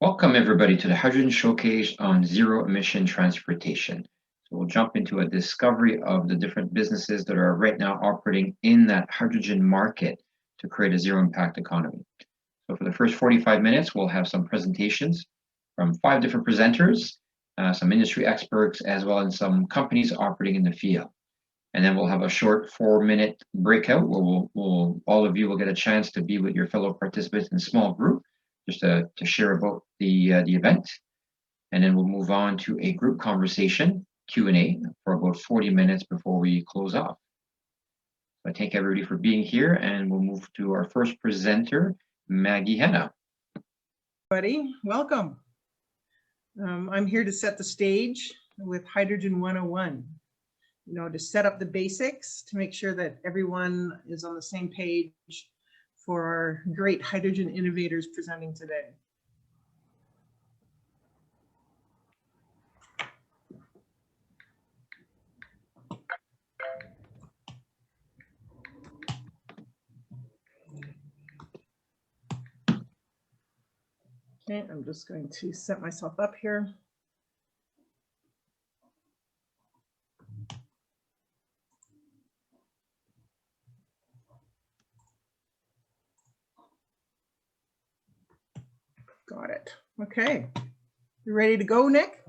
Welcome everybody to the Hydrogen Showcase on Zero Emission Transportation. So we'll jump into a discovery of the different businesses that are right now operating in that hydrogen market to create a zero impact economy. So for the first 45 minutes, we'll have some presentations from 5 different presenters, some industry experts, as well as some companies operating in the field. And then we'll have a short 4-minute breakout where all of you will get a chance to be with your fellow participants in a small group, just to share about the event. And then we'll move on to a group conversation, Q&A, for about 40 minutes before we close off. I thank everybody for being here, and we'll move to our first presenter, Maggie Hanna. Everybody, welcome. I'm here to set the stage with Hydrogen 101. To set up the basics, to make sure that everyone is on the same page for our great hydrogen innovators presenting today. Okay, I'm just going to set myself up here. Got it. Okay. You ready to go, Nick?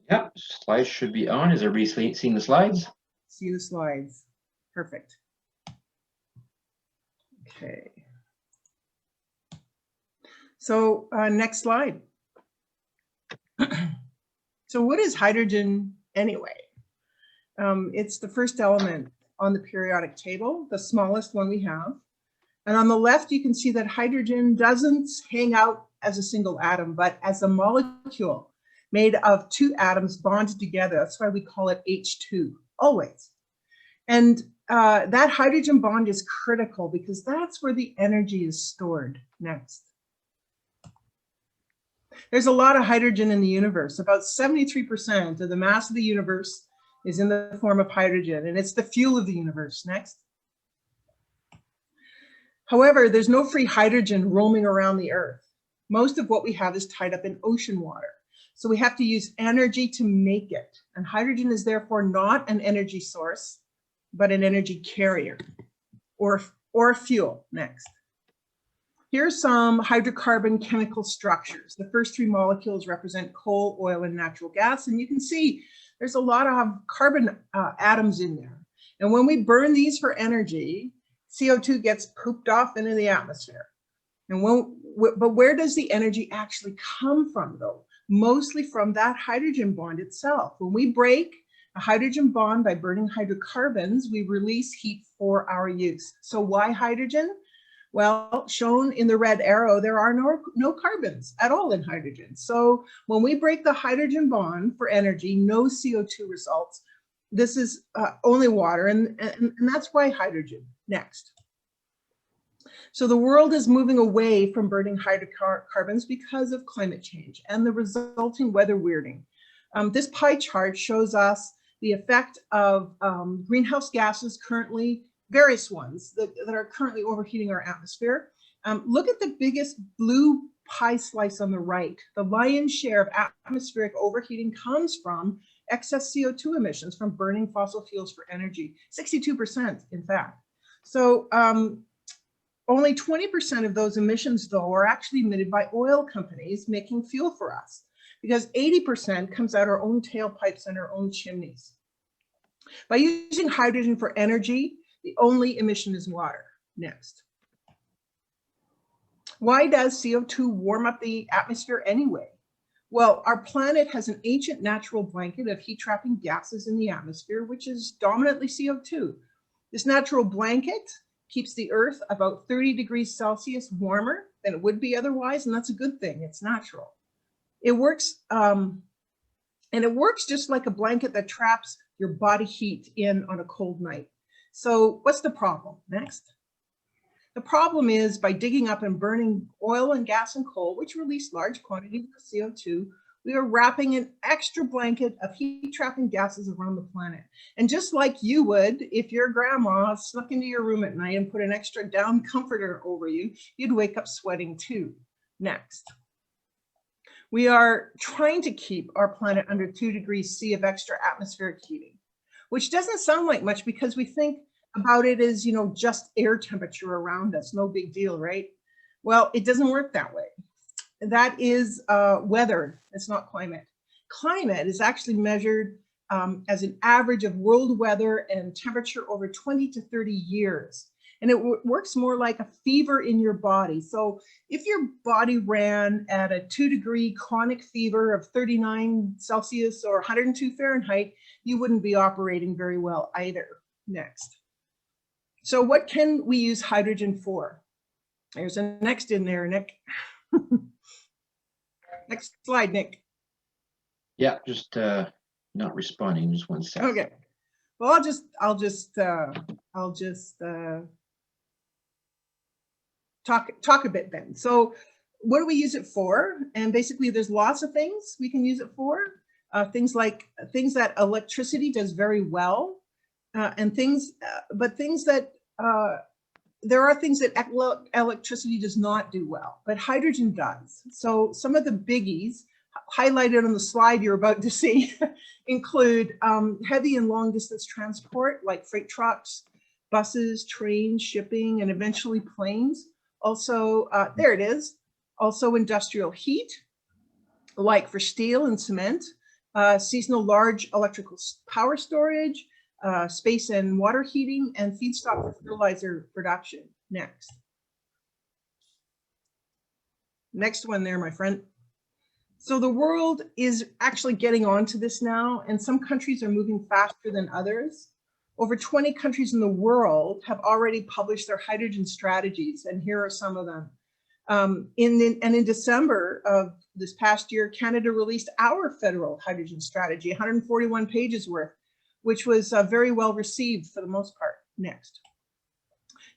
Yep, slides should be on. Is everybody seeing the slides? See the slides. Perfect. Okay. So next slide. So what is hydrogen anyway? It's the first element on the periodic table, the smallest one we have. And on the left, you can see that hydrogen doesn't hang out as a single atom, but as a molecule made of 2 atoms bonded together. That's why we call it H2, always. And that hydrogen bond is critical because that's where the energy is stored. Next. There's a lot of hydrogen in the universe. About 73% of the mass of the universe is in the form of hydrogen, and it's the fuel of the universe. Next. However, there's no free hydrogen roaming around the Earth. Most of what we have is tied up in ocean water. So we have to use energy to make it. And hydrogen is therefore not an energy source, but an energy carrier or fuel. Next. Here's some hydrocarbon chemical structures. The first 3 molecules represent coal, oil, and natural gas. And you can see there's a lot of carbon atoms in there. And when we burn these for energy, CO2 gets pooped off into the atmosphere. But where does the energy actually come from, though? Mostly from that hydrogen bond itself. When we break a hydrogen bond by burning hydrocarbons, we release heat for our use. So why hydrogen? Well, shown in the red arrow, there are no carbons at all in hydrogen. So when we break the hydrogen bond for energy, no CO2 results. This is only water, and that's why hydrogen. Next. So the world is moving away from burning hydrocarbons because of climate change and the resulting weather weirding. This pie chart shows us the effect of greenhouse gases currently, various ones that are currently overheating our atmosphere. Look at the biggest blue pie slice on the right. The lion's share of atmospheric overheating comes from excess CO2 emissions from burning fossil fuels for energy, 62% in fact. So only 20% of those emissions, though, are actually emitted by oil companies making fuel for us, because 80% comes out our own tailpipes and our own chimneys. By using hydrogen for energy, the only emission is water. Next. Why does CO2 warm up the atmosphere anyway? Well, our planet has an ancient natural blanket of heat-trapping gases in the atmosphere, which is dominantly CO2. This natural blanket keeps the Earth about 30 degrees Celsius warmer than it would be otherwise, and that's a good thing. It's natural. It works, and it works just like a blanket that traps your body heat in on a cold night. So what's the problem? Next. The problem is by digging up and burning oil and gas and coal, which release large quantities of CO2, we are wrapping an extra blanket of heat-trapping gases around the planet. And just like you would, if your grandma snuck into your room at night and put an extra down comforter over you, you'd wake up sweating too. Next. We are trying to keep our planet under 2 degrees C of extra atmospheric heating, which doesn't sound like much because we think about it as, just air temperature around us, no big deal, right? Well, it doesn't work that way. That is weather, it's not climate. Climate is actually measured as an average of world weather and temperature over 20 to 30 years. And it works more like a fever in your body. So if your body ran at a 2-degree chronic fever of 39 Celsius or 102 Fahrenheit, you wouldn't be operating very well either. Next. So what can we use hydrogen for? There's a next in there, Nick. Next slide, Nick. Yeah, just not responding. Just 1 second. Okay. Well, I'll just talk a bit then. So what do we use it for? And basically there's lots of things we can use it for. Things that electricity does very well, and things that there are things that electricity does not do well, but hydrogen does. So some of the biggies highlighted on the slide you're about to see include heavy and long distance transport like freight trucks, buses, trains, shipping, and eventually planes. Also, there it is. Also industrial heat, like for steel and cement, seasonal large electrical power storage, space and water heating, and feedstock for fertilizer production. Next. Next one there, my friend. So the world is actually getting onto this now, and some countries are moving faster than others. Over 20 countries in the world have already published their hydrogen strategies, and here are some of them. In December of this past year, Canada released our federal hydrogen strategy, 141 pages worth, which was very well received for the most part. Next.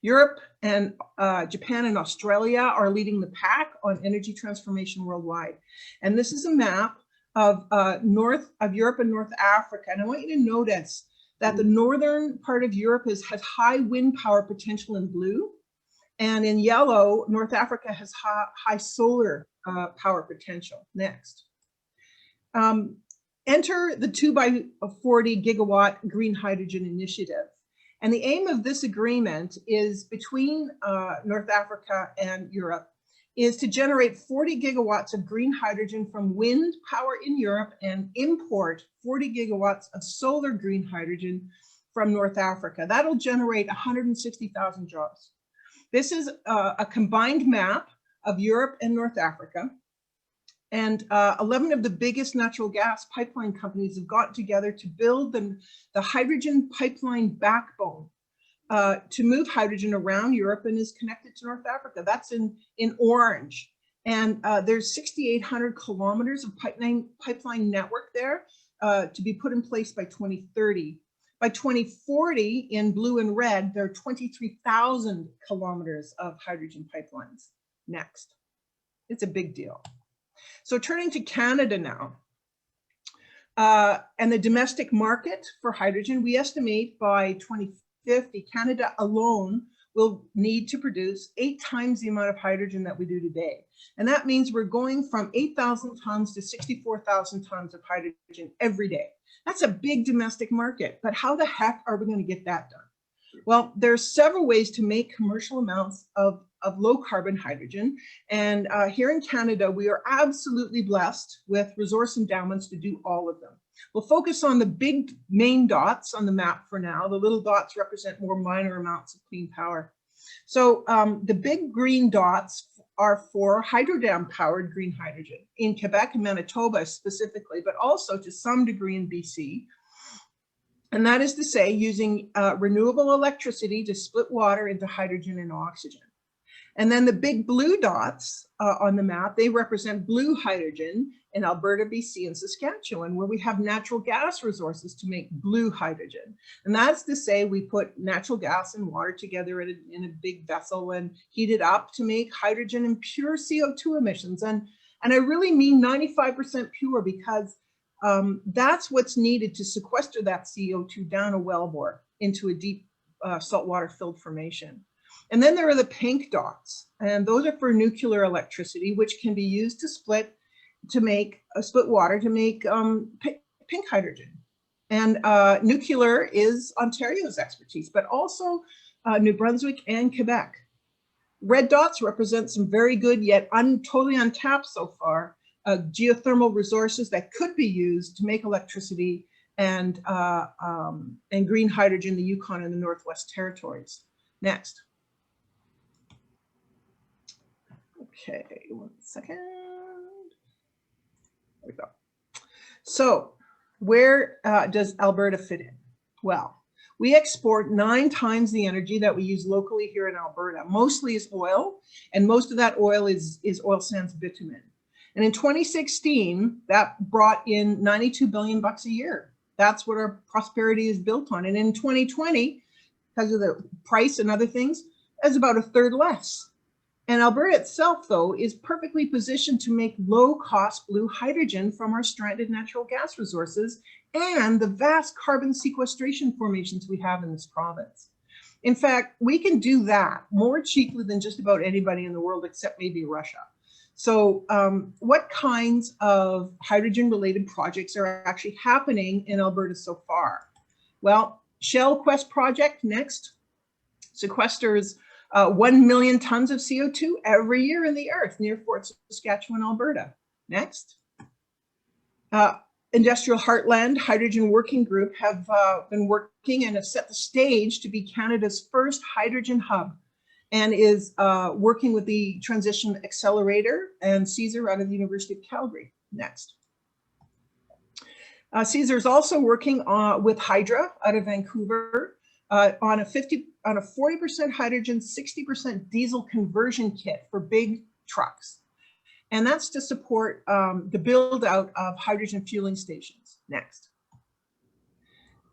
Europe and Japan and Australia are leading the pack on energy transformation worldwide. And this is a map of Europe and North Africa. And I want you to notice that the northern part of Europe has high wind power potential in blue. And in yellow, North Africa has high solar power potential. Next. Enter the 2 by 40 gigawatt green hydrogen initiative. And the aim of this agreement is between North Africa and Europe is to generate 40 gigawatts of green hydrogen from wind power in Europe and import 40 gigawatts of solar green hydrogen from North Africa. That'll generate 160,000 jobs. This is a combined map of Europe and North Africa. And 11 of the biggest natural gas pipeline companies have gotten together to build the hydrogen pipeline backbone to move hydrogen around Europe and is connected to North Africa. That's in orange. And there's 6,800 kilometers of pipeline network there to be put in place by 2030. By 2040, in blue and red, there are 23,000 kilometers of hydrogen pipelines. Next. It's a big deal. So turning to Canada now, and the domestic market for hydrogen, we estimate by 2050, Canada alone will need to produce 8 times the amount of hydrogen that we do today. And that means we're going from 8,000 tons to 64,000 tons of hydrogen every day. That's a big domestic market, but how the heck are we going to get that done? Well, there's several ways to make commercial amounts of low carbon hydrogen. And here in Canada, we are absolutely blessed with resource endowments to do all of them. We'll focus on the big main dots on the map for now. The little dots represent more minor amounts of clean power. So the big green dots are for hydrodam powered green hydrogen in Quebec and Manitoba specifically, but also to some degree in BC. And that is to say, using renewable electricity to split water into hydrogen and oxygen. And then the big blue dots on the map, they represent blue hydrogen in Alberta, BC, and Saskatchewan, where we have natural gas resources to make blue hydrogen. And that's to say we put natural gas and water together in a big vessel and heat it up to make hydrogen and pure CO2 emissions. And I really mean 95% pure, because that's what's needed to sequester that CO2 down a wellbore into a deep saltwater filled formation. And then there are the pink dots, and those are for nuclear electricity, which can be used to split to make split water to make pink hydrogen. And nuclear is Ontario's expertise, but also New Brunswick and Quebec. Red dots represent some very good yet totally untapped so far geothermal resources that could be used to make electricity and green hydrogen in the Yukon and the Northwest Territories. Next. Okay, 1 second. There we go. So where does Alberta fit in? Well, we export 9 times the energy that we use locally here in Alberta. Mostly is oil, and most of that oil is oil sands bitumen. And in 2016, that brought in $92 billion a year. That's what our prosperity is built on. And in 2020, because of the price and other things, that's about a third less. And Alberta itself, though, is perfectly positioned to make low-cost blue hydrogen from our stranded natural gas resources and the vast carbon sequestration formations we have in this province. In fact, we can do that more cheaply than just about anybody in the world, except maybe Russia. So what kinds of hydrogen-related projects are actually happening in Alberta so far? Well, Shell Quest project, next, sequesters 1 million tons of CO2 every year in the earth near Fort Saskatchewan, Alberta. Next. Industrial Heartland Hydrogen Working Group have been working and have set the stage to be Canada's first hydrogen hub, and is working with the Transition Accelerator and CSER out of the University of Calgary. Next. CSER is also working with Hydra out of Vancouver on a 40% hydrogen, 60% diesel conversion kit for big trucks. And that's to support the build out of hydrogen fueling stations. Next.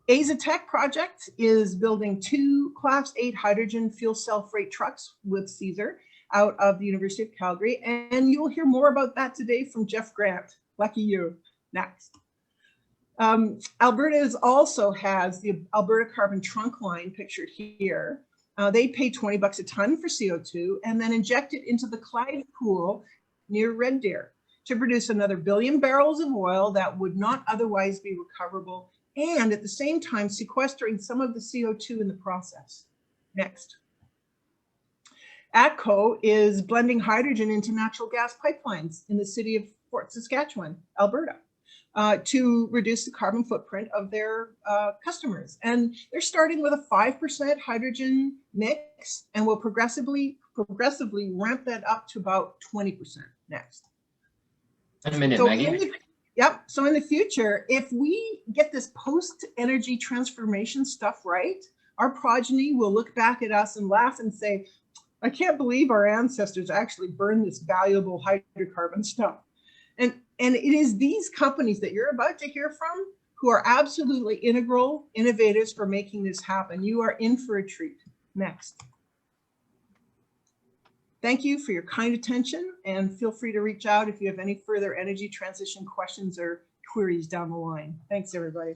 Azatec project is building 2 Class 8 hydrogen fuel cell freight trucks with CSER out of the University of Calgary. And you'll hear more about that today from Jeff Grant. Lucky you. Next. Alberta also has the Alberta Carbon Trunk Line pictured here. They pay $20 a ton for CO2 and then inject it into the Clyde Pool near Red Deer to produce another 1 billion barrels of oil that would not otherwise be recoverable, and at the same time sequestering some of the CO2 in the process. Next. ATCO is blending hydrogen into natural gas pipelines in the city of Fort Saskatchewan, Alberta, to reduce the carbon footprint of their customers. And they're starting with a 5% hydrogen mix and will progressively ramp that up to about 20%. Next. A minute, So Maggie. So in the future, if we get this post-energy transformation stuff right, our progeny will look back at us and laugh and say, I can't believe our ancestors actually burned this valuable hydrocarbon stuff. And it is these companies that you're about to hear from who are absolutely integral innovators for making this happen. You are in for a treat. Next. Thank you for your kind attention, and feel free to reach out if you have any further energy transition questions or queries down the line. Thanks, everybody.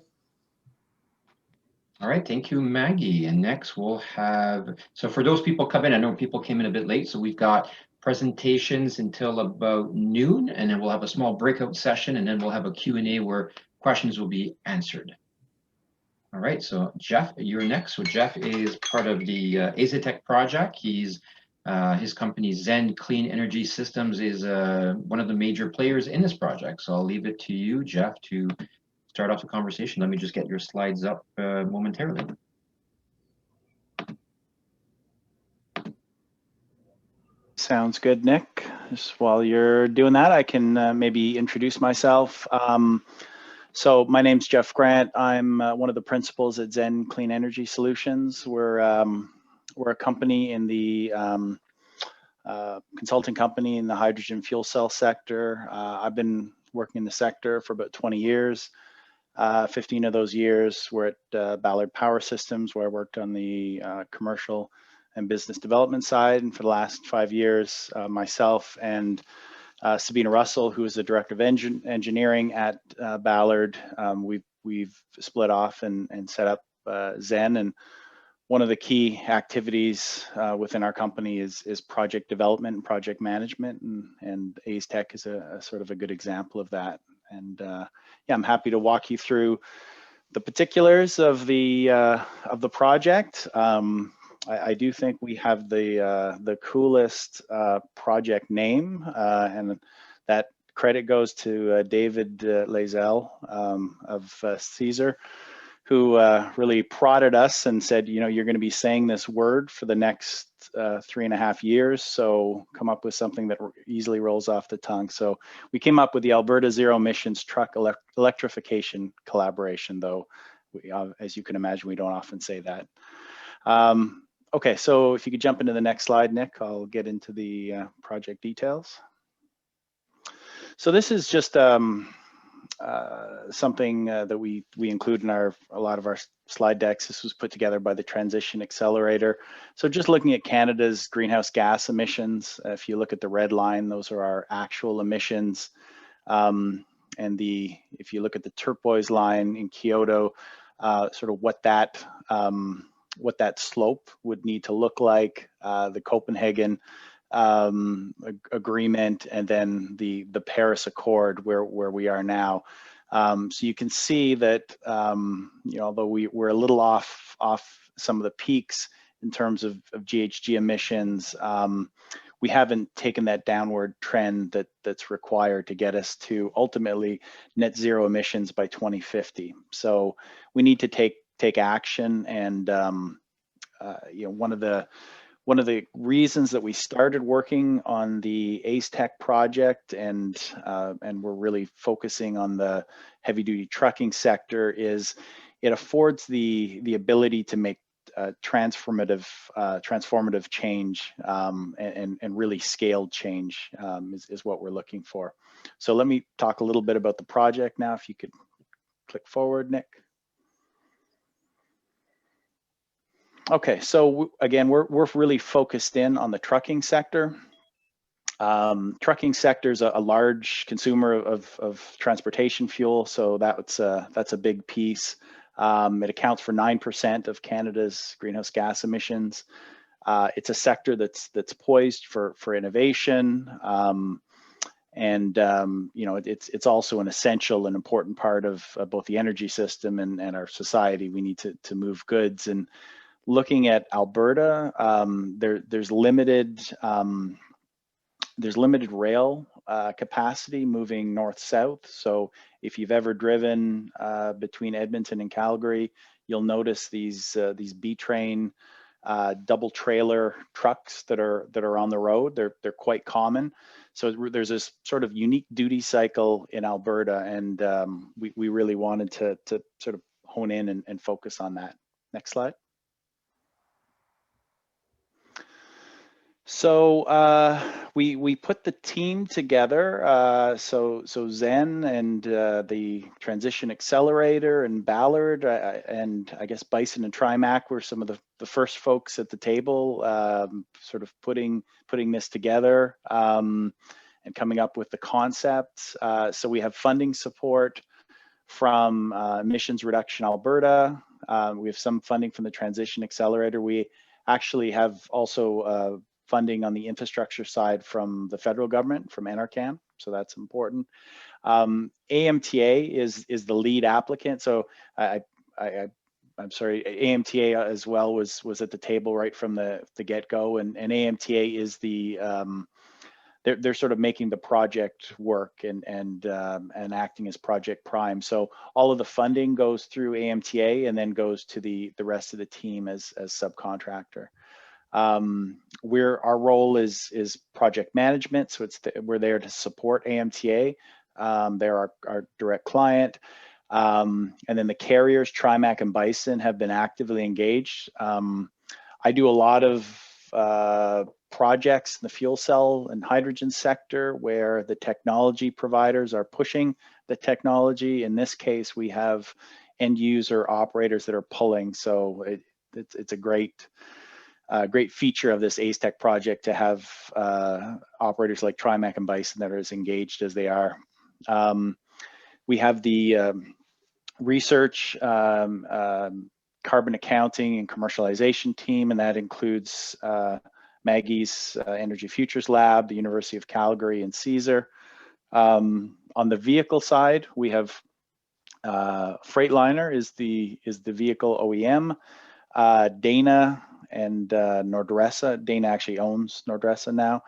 All right, thank you, Maggie. And next we'll have, so for those people coming, I know people came in a bit late, so we've got presentations until about noon, and then we'll have a small breakout session, and then we'll have a Q&A where questions will be answered. All right, so Jeff, you're next. So Jeff is part of the Azatec project. He's his company Zen Clean Energy Systems is one of the major players in this project. So I'll leave it to you, Jeff, to start off the conversation. Let me just get your slides up momentarily. Sounds good, Nick. Just while you're doing that, I can maybe introduce myself. So my name's Jeff Grant. I'm one of the principals at Zen Clean Energy Solutions. We're a company in the consulting company in the hydrogen fuel cell sector. I've been working in the sector for about 20 years. 15 of those years were at Ballard Power Systems, where I worked on the commercial and business development side. And for the last 5 years, myself and Sabina Russell, who is the director of engineering at Ballard, we've split off and set up Zen, and one of the key activities within our company is project development and project management, and AZTech is a sort of a good example of that. And yeah, I'm happy to walk you through the particulars of the project. I do think we have the coolest project name, and that credit goes to David Lazelle of Caesar, who really prodded us and said, you know, you're going to be saying this word for the next 3.5 years, so come up with something that easily rolls off the tongue. So we came up with the Alberta Zero Emissions Truck Electrification Collaboration, though, as you can imagine, we don't often say that. Okay, so if you could jump into the next slide, Nick, I'll get into the project details. So this is just something that we include in a lot of our slide decks. This was put together by the Transition Accelerator. So just looking at Canada's greenhouse gas emissions, if you look at the red line, those are our actual emissions. And if you look at the turquoise line in Kyoto, sort of what that slope would need to look like, the Copenhagen agreement, and then the Paris Accord, where we are now. So you can see that you know, although we're a little off some of the peaks in terms of GHG emissions, we haven't taken that downward trend that's required to get us to ultimately net zero emissions by 2050. So we need to take action, and you know, one of the reasons that we started working on the AZTech project, and we're really focusing on the heavy duty trucking sector, is it affords the ability to make transformative change, and really scaled change is what we're looking for. So let me talk a little bit about the project now. If you could click forward, Nick. Okay, so again, we're really focused in on the trucking sector. Trucking sector is a large consumer of transportation fuel, so that's a big piece. It accounts for 9% of Canada's greenhouse gas emissions. It's a sector that's poised for innovation, and you know, it's also an essential and important part of both the energy system and our society. We need to move goods. And looking at Alberta, there's limited rail capacity moving north-south. So if you've ever driven between Edmonton and Calgary, you'll notice these B-train double trailer trucks that are on the road. They're quite common. So there's this sort of unique duty cycle in Alberta, and we really wanted to sort of hone in and focus on that. Next slide. So we put the team together. So Zen and the Transition Accelerator and Ballard, and I guess Bison and Trimac were some of the first folks at the table, sort of putting this together and coming up with the concepts. So we have funding support from Emissions Reduction Alberta. We have some funding from the Transition Accelerator. We actually have also funding on the infrastructure side from the federal government, from NRCan, so that's important. AMTA is the lead applicant, so I'm sorry, AMTA as well was at the table right from the get-go, and AMTA is the they're sort of making the project work and acting as project prime. So all of the funding goes through AMTA and then goes to the rest of the team as subcontractor. Our role is project management, so we're there to support AMTA. They're our direct client, and then the carriers, Trimac and Bison, have been actively engaged. I do a lot of projects in the fuel cell and hydrogen sector where the technology providers are pushing the technology. In this case, we have end user operators that are pulling, so it's a great feature of this AZTech project to have operators like Trimac and Bison that are as engaged as they are. We have the research carbon accounting and commercialization team, and that includes Maggie's Energy Futures Lab, the University of Calgary, and Caesar. On the vehicle side, we have Freightliner is the vehicle OEM. Dana and Nordressa. Dana actually owns Nordressa now.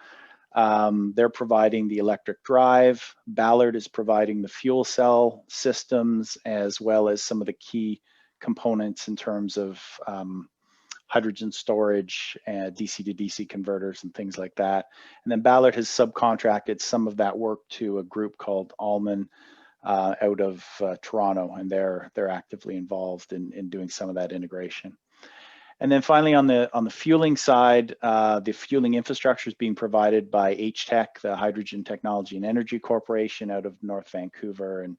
They're providing the electric drive. Ballard is providing the fuel cell systems, as well as some of the key components in terms of hydrogen storage and DC to DC converters and things like that. And then Ballard has subcontracted some of that work to a group called Allman out of Toronto, and they're actively involved in doing some of that integration. And then finally, on the fueling side, the fueling infrastructure is being provided by HTEC, the Hydrogen Technology and Energy Corporation out of North Vancouver. And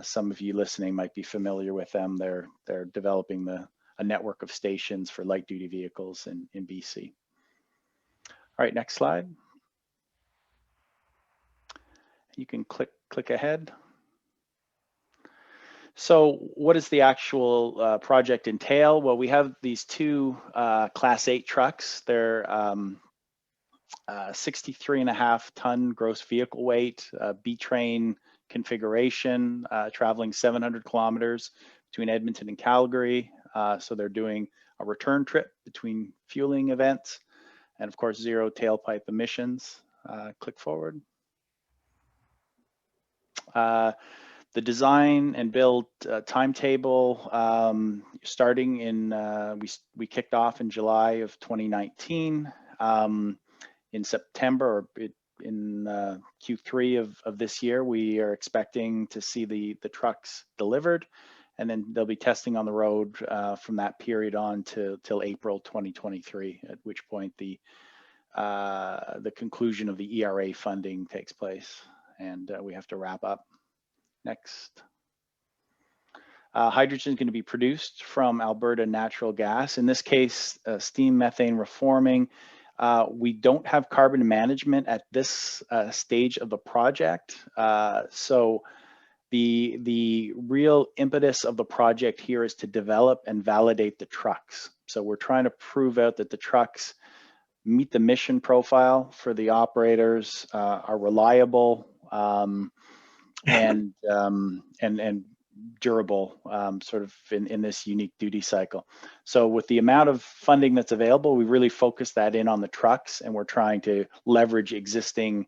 some of you listening might be familiar with them. They're developing a network of stations for light duty vehicles in BC. All right, next slide. You can click ahead. So what does the actual project entail? Well, we have these two Class 8 trucks. They're 63.5 ton gross vehicle weight, B-train configuration, traveling 700 kilometers between Edmonton and Calgary. So they're doing a return trip between fueling events, and of course, zero tailpipe emissions. Click forward. The design and build timetable, starting in, we kicked off in July of 2019. In September, or in Q3 of this year, we are expecting to see the trucks delivered, and then they'll be testing on the road from that period on till April 2023, at which point the conclusion of the ERA funding takes place, and we have to wrap up. Next. Hydrogen is going to be produced from Alberta natural gas. In this case, steam methane reforming. We don't have carbon management at this stage of the project. So the real impetus of the project here is to develop and validate the trucks. So we're trying to prove out that the trucks meet the mission profile for the operators, are reliable, and durable, sort of in this unique duty cycle. So with the amount of funding that's available, we really focus that in on the trucks, and we're trying to leverage existing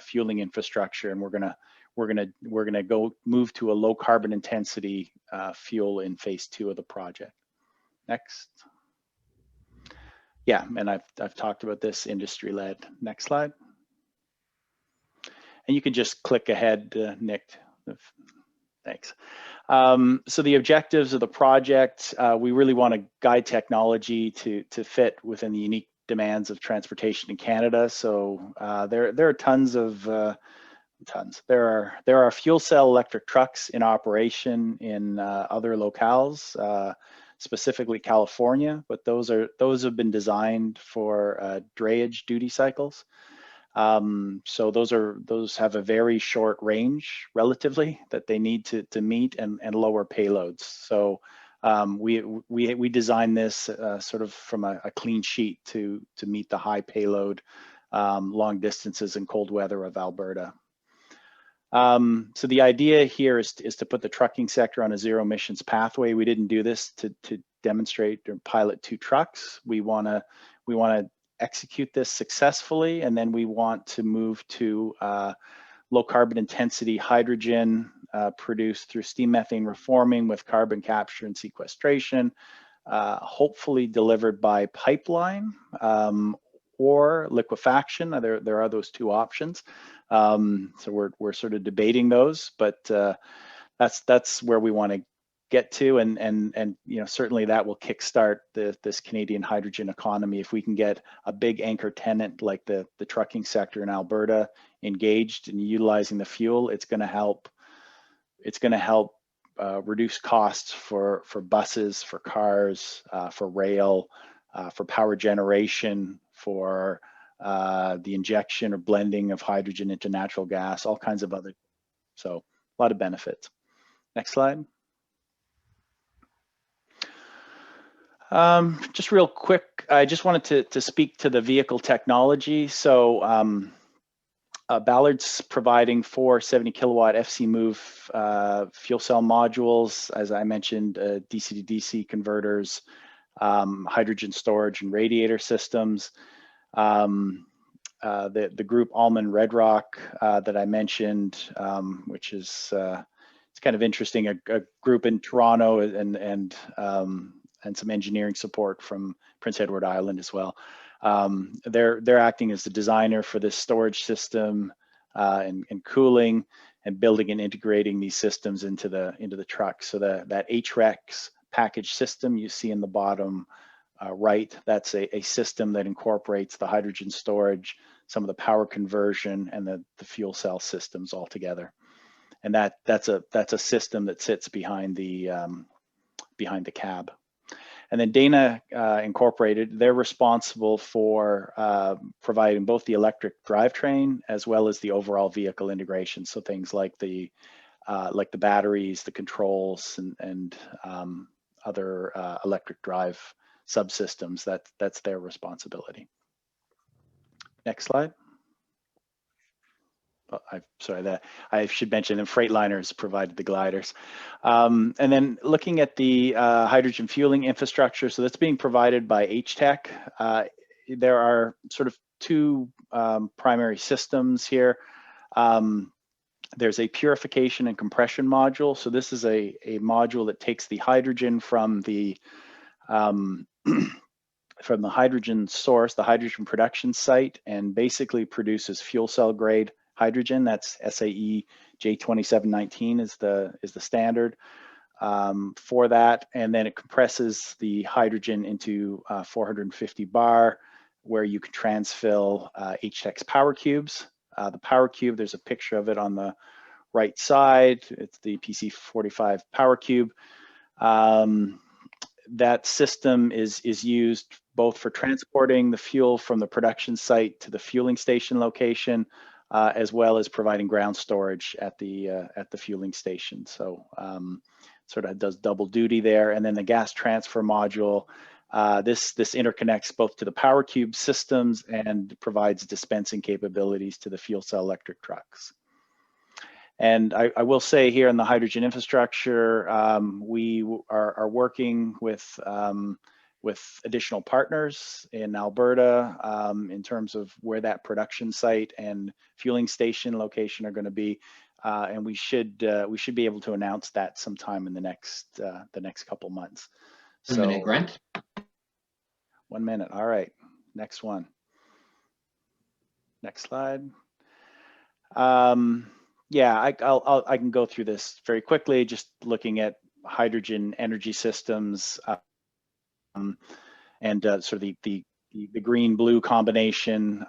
fueling infrastructure, and we're gonna go move to a low carbon intensity fuel in phase 2 of the project. Next. Yeah, and I've talked about this industry led. Next slide. And you can just click ahead, Nick. Thanks. So the objectives of the project, we really want to guide technology to fit within the unique demands of transportation in Canada. So there are tons of There are fuel cell electric trucks in operation in other locales, specifically California, but those have been designed for drayage duty cycles. So those have a very short range relatively that they need to meet, and lower payloads. So we designed this sort of from a clean sheet to meet the high payload long distances and cold weather of Alberta. So the idea here is to put the trucking sector on a zero emissions pathway. We didn't do this to demonstrate or pilot 2 trucks. We want to execute this successfully, and then we want to move to low carbon intensity hydrogen produced through steam methane reforming with carbon capture and sequestration, hopefully delivered by pipeline or liquefaction. There are those 2 options. So we're sort of debating those, but that's where we want to get to, and you know, certainly that will kickstart this Canadian hydrogen economy. If we can get a big anchor tenant like the trucking sector in Alberta engaged in utilizing the fuel, it's going to help reduce costs for buses, for cars, for rail, for power generation, for the injection or blending of hydrogen into natural gas, all kinds of other. So a lot of benefits. Next slide. Just real quick, I just wanted to speak to the vehicle technology. So Ballard's providing 4 70 kilowatt FC move fuel cell modules, as I mentioned, DC to DC converters, hydrogen storage and radiator systems. The group Allman Red Rock that I mentioned, which is it's kind of interesting, a group in Toronto and some engineering support from Prince Edward Island as well. They're acting as the designer for this storage system and cooling and building and integrating these systems into the truck. So that HREX package system you see in the bottom right, that's a system that incorporates the hydrogen storage, some of the power conversion, and the fuel cell systems all together. And that's a system that sits behind the cab. And then Dana Incorporated, they're responsible for providing both the electric drivetrain as well as the overall vehicle integration. So things like the batteries, the controls, and other electric drive subsystems. That's their responsibility. Next slide. Oh, I should mention, and Freightliners provided the gliders. And then looking at the hydrogen fueling infrastructure, so that's being provided by HTEC. There are sort of 2 primary systems here. There's a purification and compression module. So this is a module that takes the hydrogen from the hydrogen source, the hydrogen production site, and basically produces fuel cell grade hydrogen. That's SAE J2719 is the standard for that, and then it compresses the hydrogen into 450 bar, where you can transfill HTEC's power cubes. The power cube, there's a picture of it on the right side. It's the PC45 power cube. That system is used both for transporting the fuel from the production site to the fueling station location, as well as providing ground storage at the fueling station. So sort of does double duty there. And then the gas transfer module, this interconnects both to the power cube systems and provides dispensing capabilities to the fuel cell electric trucks. And I will say here in the hydrogen infrastructure, we are working with additional partners in Alberta in terms of where that production site and fueling station location are going to be, and we should be able to announce that sometime in the next couple months. So, 1 minute, Grant. 1 minute. All right. Next one. Next slide. Yeah, I can go through this very quickly. Just looking at hydrogen energy systems. And sort of the green-blue combination,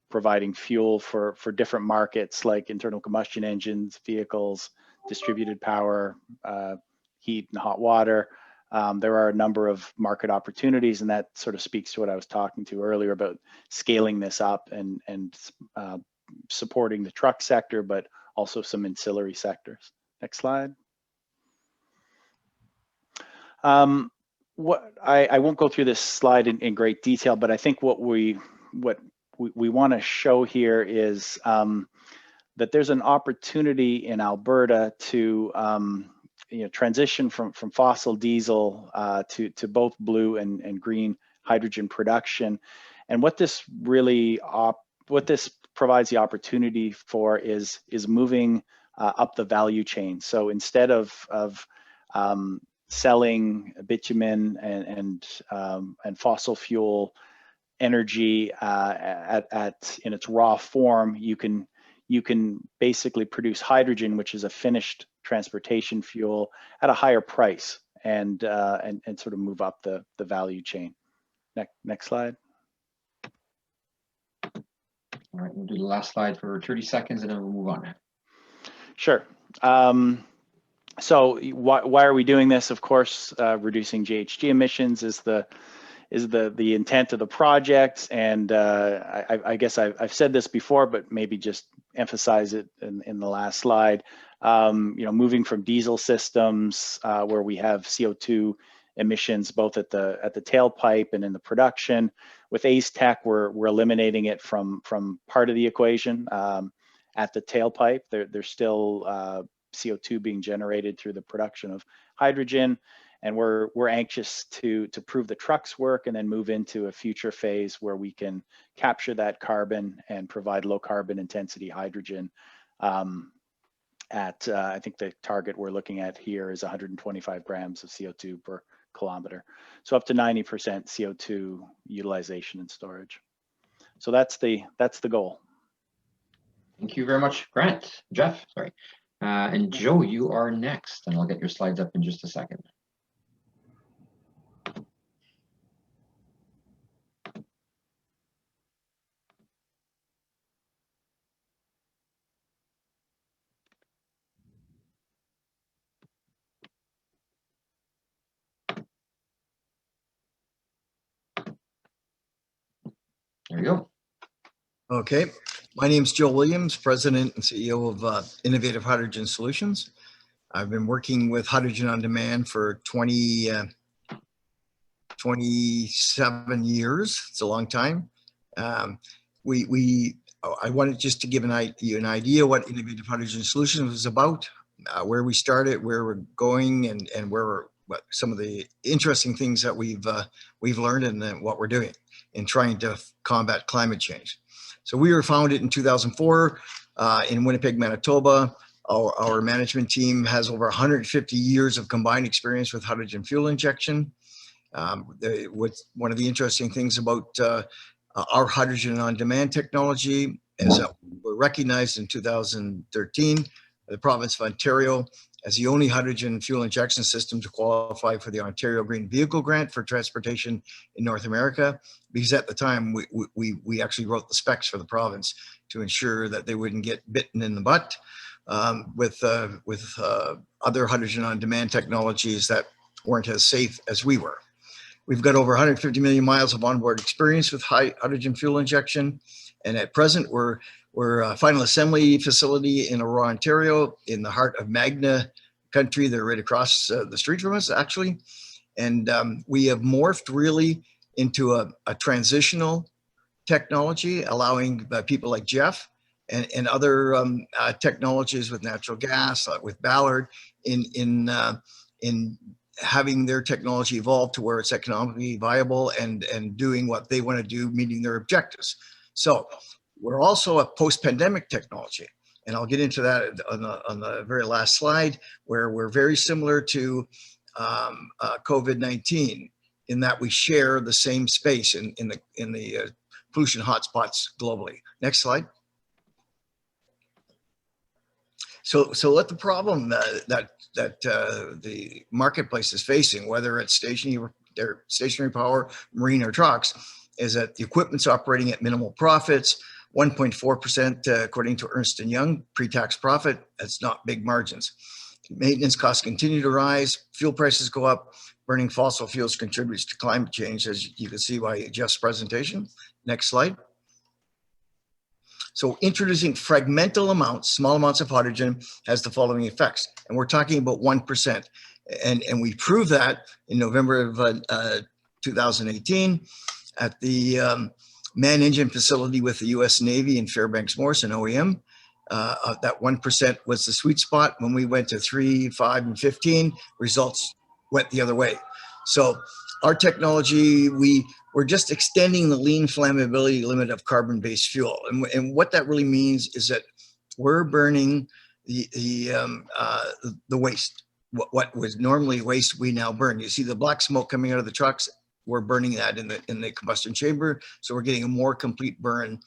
providing fuel for different markets like internal combustion engines, vehicles, distributed power, heat and hot water. There are a number of market opportunities, and that sort of speaks to what I was talking to earlier about scaling this up and supporting the truck sector, but also some ancillary sectors. Next slide. I won't go through this slide in great detail, but I think what we want to show here is that there's an opportunity in Alberta to transition from fossil diesel to both blue and green hydrogen production. And what this provides the opportunity for is moving up the value chain. So instead of selling bitumen and fossil fuel energy in its raw form, you can basically produce hydrogen, which is a finished transportation fuel, at a higher price, and sort of move up the value chain. Next slide. All right, we'll do the last slide for 30 seconds and then we'll move on. Sure. So why are we doing this? Of course, reducing GHG emissions is the intent of the project. And I guess I've said this before, but maybe just emphasize it in the last slide. Moving from diesel systems where we have CO2 emissions both at the tailpipe and in the production. With ACE Tech, we're eliminating it from part of the equation. At the tailpipe, there's still CO2 being generated through the production of hydrogen, and we're anxious to prove the trucks work and then move into a future phase where we can capture that carbon and provide low carbon intensity hydrogen. I think the target we're looking at here is 125 grams of CO2 per kilometer, so up to 90% CO2 utilization and storage. So that's the goal. Thank you very much, Jeff, sorry. And Joe, you are next, and I'll get your slides up in just a second. There you go. Okay, my name is Joe Williams, President and CEO of Innovative Hydrogen Solutions. I've been working with hydrogen on demand for 27 years. It's a long time. I wanted just to give you an idea what Innovative Hydrogen Solutions was about, where we started, where we're going, and what some of the interesting things that we've learned and then what we're doing in trying to combat climate change. So we were founded in 2004 in Winnipeg, Manitoba. Our management team has over 150 years of combined experience with hydrogen fuel injection. One of the interesting things about our hydrogen on demand technology is that we're recognized in 2013 by the province of Ontario as the only hydrogen fuel injection system to qualify for the Ontario Green Vehicle Grant for transportation in North America, because at the time we actually wrote the specs for the province to ensure that they wouldn't get bitten in the butt with other hydrogen on demand technologies that weren't as safe as we were. We've got over 150 million miles of onboard experience with hydrogen fuel injection, and at present we're a final assembly facility in Aurora, Ontario, in the heart of Magna country. They're right across the street from us, actually. And we have morphed really into a transitional technology, allowing people like Jeff and other technologies with natural gas, with Ballard, in having their technology evolve to where it's economically viable and doing what they want to do, meeting their objectives. So we're also a post-pandemic technology, and I'll get into that on the very last slide, where we're very similar to COVID-19 in that we share the same space in the pollution hotspots globally. Next slide. So what the problem that the marketplace is facing, whether it's stationary power, marine, or trucks, is that the equipment's operating at minimal profits. 1.4% according to Ernst & Young pre-tax profit. That's not big margins. Maintenance costs continue to rise. Fuel prices go up. Burning fossil fuels contributes to climate change, as you can see by Jeff's presentation. Next slide. So introducing fragmental amounts, small amounts of hydrogen has the following effects. And we're talking about 1%. And we proved that in November of 2018 at the manned engine facility with the US Navy in Fairbanks Morse, an OEM. That 1% was the sweet spot. When we went to 3, 5, and 15, results went the other way. So our technology, we're just extending the lean flammability limit of carbon-based fuel. And what that really means is that we're burning the waste. What was normally waste, we now burn. You see the black smoke coming out of the trucks. We're burning that in the combustion chamber, so we're getting a more complete burn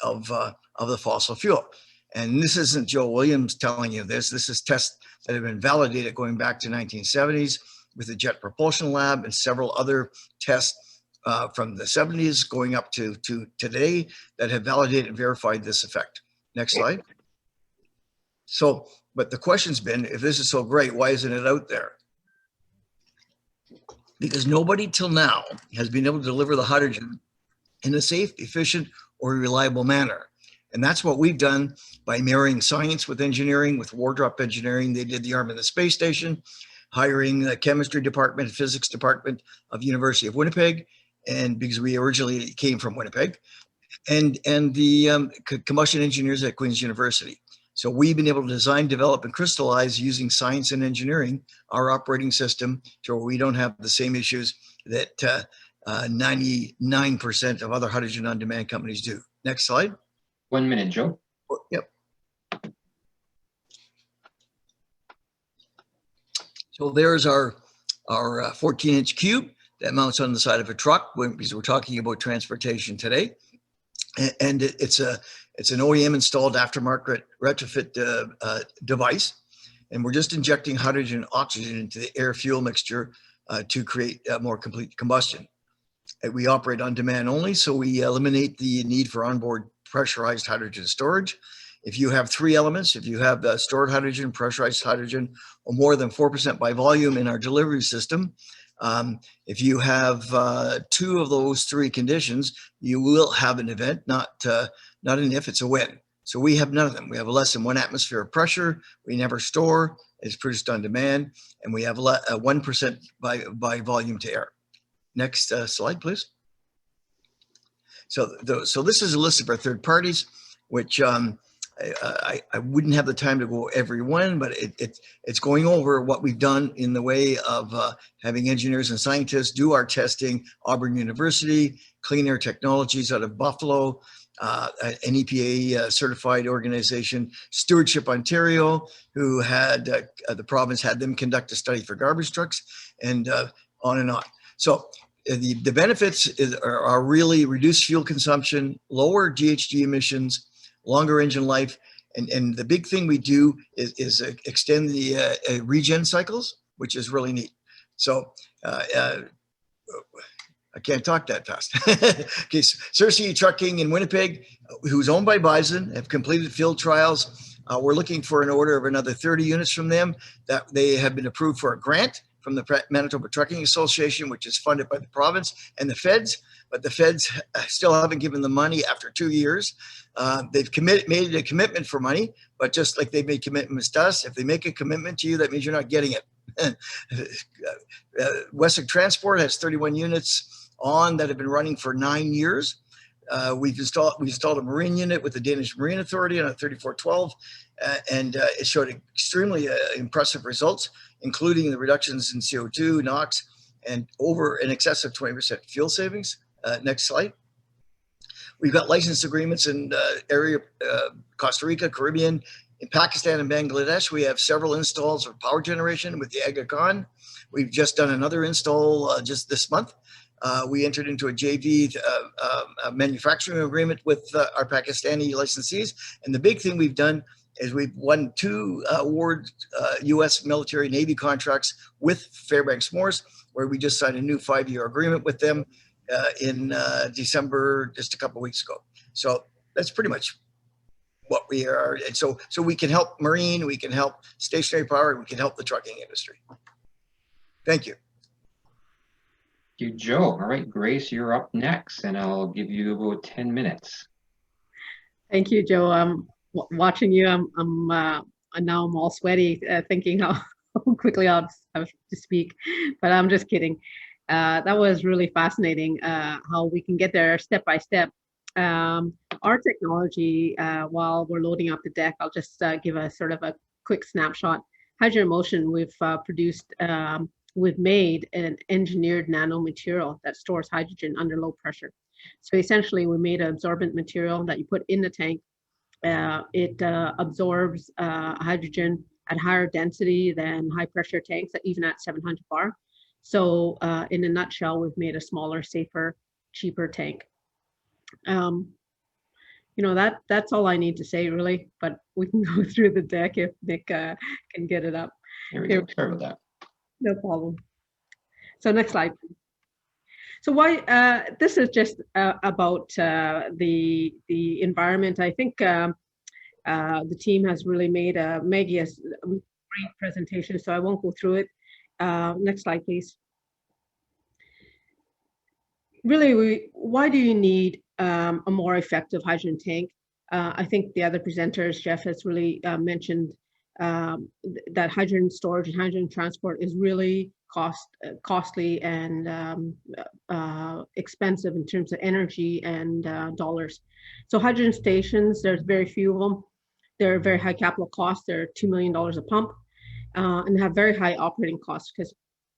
of the fossil fuel. And this isn't Joe Williams telling you this. This is tests that have been validated going back to 1970s with the Jet Propulsion Lab and several other tests from the 70s going up to today that have validated and verified this effect. Next slide. So, but the question's been, if this is so great, why isn't it out there? Because nobody till now has been able to deliver the hydrogen in a safe, efficient, or reliable manner. And that's what we've done by marrying science with engineering, with Wardrop Engineering. They did the arm of the space station. hiring the chemistry department, physics department of University of Winnipeg, and because we originally came from Winnipeg, and the combustion engineers at Queen's University. So we've been able to design, develop, and crystallize using science and engineering our operating system so we don't have the same issues that 99% of other hydrogen on-demand companies do. Next slide. 1 minute, Joe. Yep. So there's our 14-inch cube that mounts on the side of a truck, because we're talking about transportation today. And it's an OEM installed aftermarket retrofit device. And we're just injecting hydrogen and oxygen into the air fuel mixture to create more complete combustion. We operate on demand only, so we eliminate the need for onboard pressurized hydrogen storage. If you have 3 elements, if you have stored hydrogen, pressurized hydrogen, or more than 4% by volume in our delivery system, if you have 2 of those 3 conditions, you will have an event, not an if, it's a when. So we have none of them. We have less than 1 atmosphere of pressure. We never store. It's produced on demand, and we have 1% by volume to air. Next slide, please. So this is a list of our third parties, which I wouldn't have the time to go every one, but it's going over what we've done in the way of having engineers and scientists do our testing. Auburn University, Clean Air Technologies out of Buffalo, an EPA certified organization, Stewardship Ontario, who had the province had them conduct a study for garbage trucks, and on and on. So the benefits are really reduced fuel consumption, lower GHG emissions, longer engine life, and the big thing we do is extend the regen cycles, which is really neat. So I can't talk that fast. Okay, Cersei Trucking in Winnipeg, who's owned by Bison, have completed field trials. We're looking for an order of another 30 units from them. That they have been approved for a grant from the Manitoba Trucking Association, which is funded by the province and the feds, but the feds still haven't given the money after 2 years. They've made a commitment for money, but just like they made commitments to us, if they make a commitment to you, that means you're not getting it. Wesley Transport has 31 units on that have been running for 9 years. We installed a marine unit with the Danish Marine Authority on a 3412, and it showed extremely impressive results, including the reductions in CO2, NOx, and over in excess of 20% fuel savings. Next slide. We've got license agreements in area Costa Rica, Caribbean, in Pakistan and Bangladesh. We have several installs of power generation with the Aga Khan. We've just done another install just this month. We entered into a JV manufacturing agreement with our Pakistani licensees. And the big thing we've done is we've won 2 awards, U.S. military Navy contracts with Fairbanks Morse, where we just signed a new 5-year agreement with them in December, just a couple of weeks ago. So that's pretty much what we are. And so we can help marine, we can help stationary power, and we can help the trucking industry. Thank you. Thank you, Joe. All right, Grace, you're up next, and I'll give you about 10 minutes. Thank you, Joe. I'm watching you. Now I'm all sweaty thinking how quickly I'll have to speak, but I'm just kidding. That was really fascinating how we can get there step by step. Our technology, while we're loading up the deck, I'll just give a sort of a quick snapshot. Hydrogen Motion, we've made an engineered nanomaterial that stores hydrogen under low pressure. So essentially, we made an absorbent material that you put in the tank. It absorbs hydrogen at higher density than high pressure tanks, even at 700 bar. So in a nutshell, we've made a smaller, safer, cheaper tank. That's all I need to say, really, but we can go through the deck if Nick can get it up. Here we go. Sorry about that. No problem. So next slide. So why this is just about the environment. I think the team has really made Maggie a great presentation, so I won't go through it. Next slide, please. Really, why do you need a more effective hydrogen tank? I think the other presenters, Jeff has really mentioned that hydrogen storage and hydrogen transport is really costly and expensive in terms of energy and dollars. So hydrogen stations, there's very few of them. They're very high capital costs. They're $2 million a pump, and have very high operating costs because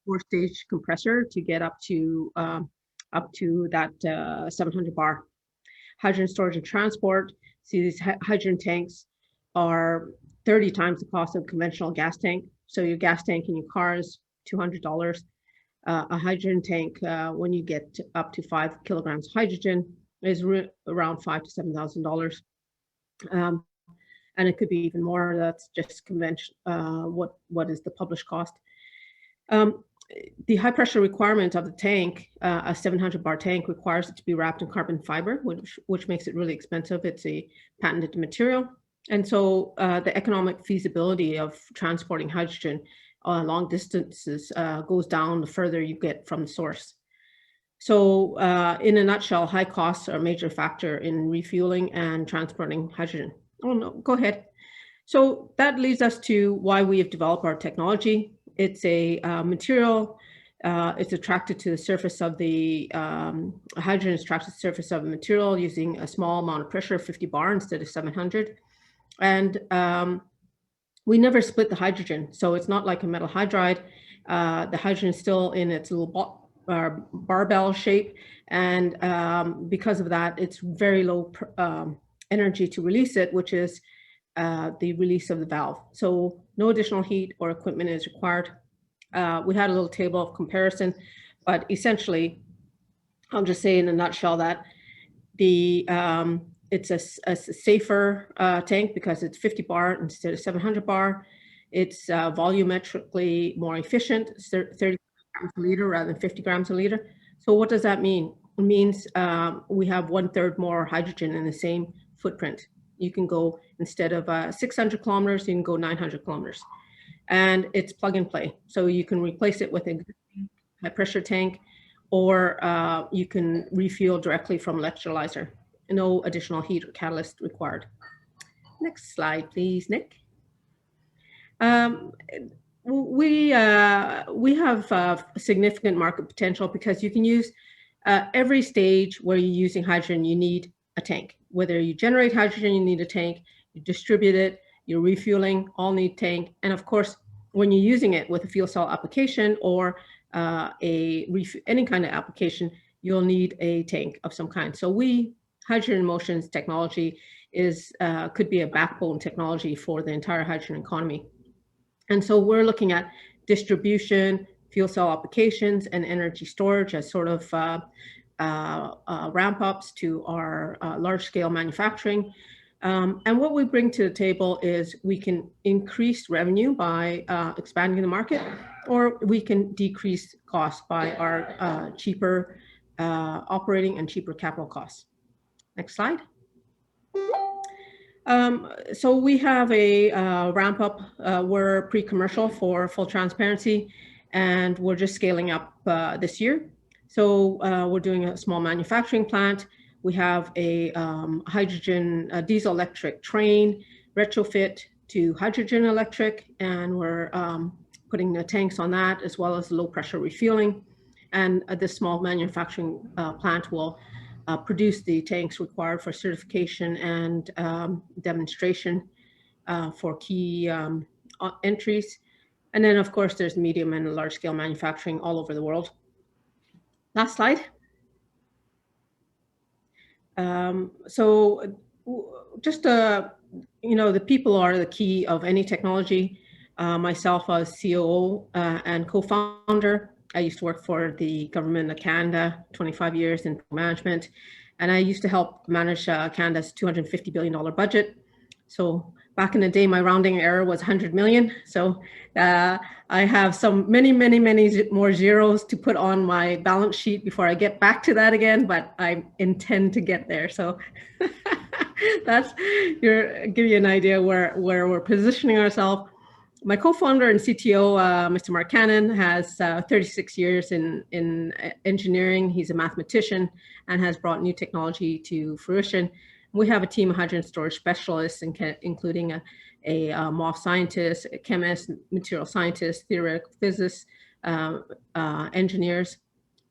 4-stage compressor to get up to that 700 bar. Hydrogen storage and transport. See, these hydrogen tanks are 30 times the cost of a conventional gas tank. So your gas tank in your car is $200. A hydrogen tank, when you get up to 5 kilograms of hydrogen, is around $5,000 to $7,000. And it could be even more. That's just conventional. What is the published cost? The high pressure requirement of the tank, a 700 bar tank, requires it to be wrapped in carbon fiber, which makes it really expensive. It's a patented material. And so the economic feasibility of transporting hydrogen long distances goes down the further you get from the source. So in a nutshell, high costs are a major factor in refueling and transporting hydrogen. Oh no, go ahead. So that leads us to why we have developed our technology. It's a material, it's attracted to the surface of the, hydrogen is attracted to the surface of the material using a small amount of pressure, 50 bar instead of 700. And we never split the hydrogen. So it's not like a metal hydride. The hydrogen is still in its little barbell shape. And because of that, it's very low energy to release it, which is the release of the valve. So no additional heat or equipment is required. We had a little table of comparison, but essentially, I'll just say in a nutshell that the it's a safer tank because it's 50 bar instead of 700 bar. It's volumetrically more efficient, 30 grams a liter rather than 50 grams a liter. So what does that mean? It means we have 1/3 more hydrogen in the same footprint. You can go, instead of 600 kilometers, you can go 900 kilometers. And it's plug and play. So you can replace it with a high pressure tank, or you can refuel directly from electrolyzer. No additional heat or catalyst required. Next slide, please, Nick. We have significant market potential because you can use every stage where you're using hydrogen, you need a tank. Whether you generate hydrogen, you need a tank. You distribute it, you're refueling, all need tank. And of course, when you're using it with a fuel cell application or any kind of application, you'll need a tank of some kind. So Hydrogen in Motion's technology could be a backbone technology for the entire hydrogen economy. And so we're looking at distribution, fuel cell applications, and energy storage as sort of ramp ups to our large scale manufacturing. And what we bring to the table is we can increase revenue by expanding the market, or we can decrease costs by our cheaper operating and cheaper capital costs. Next slide. So we have a ramp up. We're pre-commercial for full transparency, and we're just scaling up this year. So we're doing a small manufacturing plant. We have a hydrogen diesel electric train retrofit to hydrogen electric, and we're putting the tanks on that, as well as low pressure refueling. And this small manufacturing plant will produce the tanks required for certification and demonstration for key entries. And then of course, there's medium and large scale manufacturing all over the world. Last slide. So just, the people are the key of any technology. Myself as COO and co-founder, I used to work for the government of Canada, 25 years in management, and I used to help manage Canada's $250 billion budget. So back in the day, my rounding error was 100 million. So I have many more zeros to put on my balance sheet before I get back to that again, but I intend to get there. So give you an idea where we're positioning ourselves. My co-founder and CTO, Mr. Mark Cannon, has 36 years in engineering. He's a mathematician and has brought new technology to fruition. We have a team of hydrogen storage specialists, including a MOF scientist, a chemist, material scientist, theoretical physicists, engineers.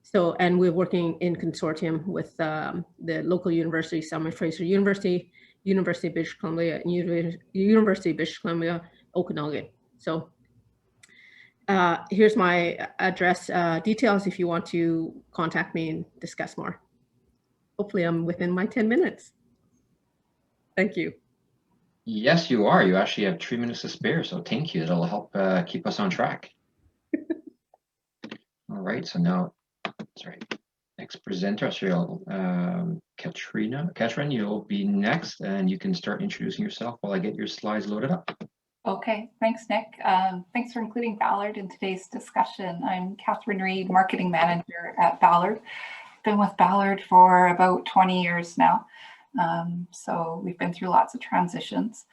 So, and we're working in consortium with the local universities, Simon Fraser University, University of British Columbia, and University of British Columbia, Okanagan. So here's my address details if you want to contact me and discuss more. Hopefully I'm within my 10 minutes. Thank you. Yes, you are. You actually have 3 minutes to spare, so thank you. That'll help keep us on track. All right, so now, sorry, next presenter, Catharine, you'll be next, and you can start introducing yourself while I get your slides loaded up. Okay, thanks, Nick. Thanks for including Ballard in today's discussion. I'm Catharine Reid, Marketing Manager at Ballard. Been with Ballard for about 20 years now. So we've been through lots of transitions.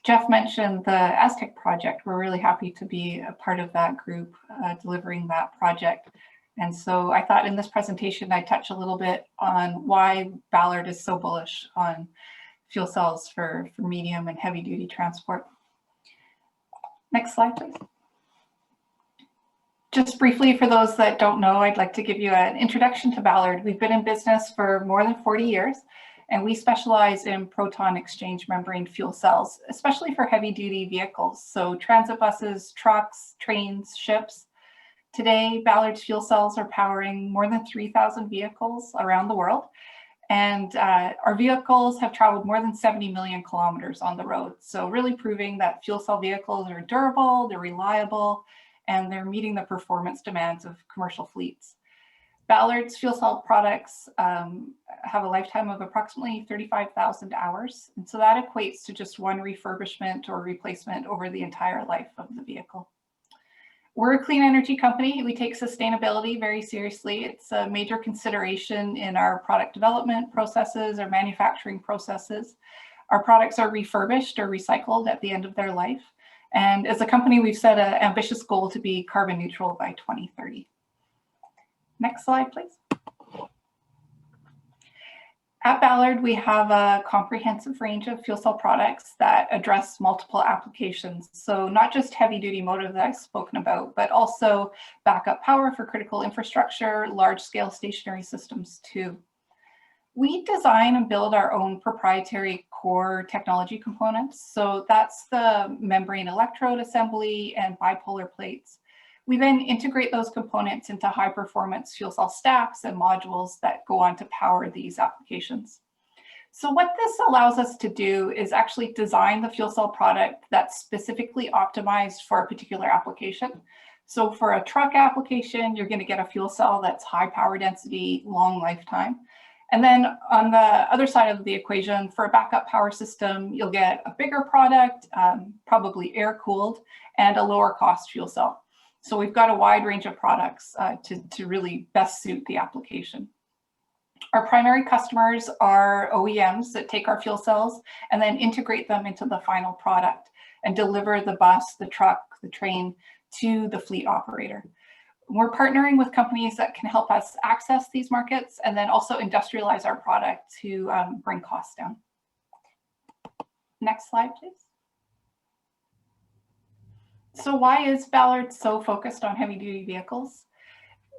Jeff mentioned the Aztec project. We're really happy to be a part of that group delivering that project. And so I thought in this presentation, I'd touch a little bit on why Ballard is so bullish on fuel cells for medium and heavy duty transport. Next slide, please. Just briefly, for those that don't know, I'd like to give you an introduction to Ballard. We've been in business for more than 40 years, and we specialize in proton exchange membrane fuel cells, especially for heavy duty vehicles. So transit buses, trucks, trains, ships. Today, Ballard's fuel cells are powering more than 3,000 vehicles around the world. And our vehicles have traveled more than 70 million kilometers on the road. So really proving that fuel cell vehicles are durable, they're reliable, and they're meeting the performance demands of commercial fleets. Ballard's fuel cell products have a lifetime of approximately 35,000 hours. And so that equates to just one refurbishment or replacement over the entire life of the vehicle. We're a clean energy company. We take sustainability very seriously. It's a major consideration in our product development processes, our manufacturing processes. Our products are refurbished or recycled at the end of their life. And as a company, we've set an ambitious goal to be carbon neutral by 2030. Next slide, please. At Ballard, we have a comprehensive range of fuel cell products that address multiple applications. So not just heavy duty motive that I've spoken about, but also backup power for critical infrastructure, large scale stationary systems too. We design and build our own proprietary core technology components. So that's the membrane electrode assembly and bipolar plates. We then integrate those components into high performance fuel cell stacks and modules that go on to power these applications. So what this allows us to do is actually design the fuel cell product that's specifically optimized for a particular application. So for a truck application, you're going to get a fuel cell that's high power density, long lifetime. And then on the other side of the equation, for a backup power system, you'll get a bigger product, probably air cooled, and a lower cost fuel cell. So we've got a wide range of products to really best suit the application. Our primary customers are OEMs that take our fuel cells and then integrate them into the final product and deliver the bus, the truck, the train to the fleet operator. We're partnering with companies that can help us access these markets and then also industrialize our product to bring costs down. Next slide, please. So why is Ballard so focused on heavy duty vehicles?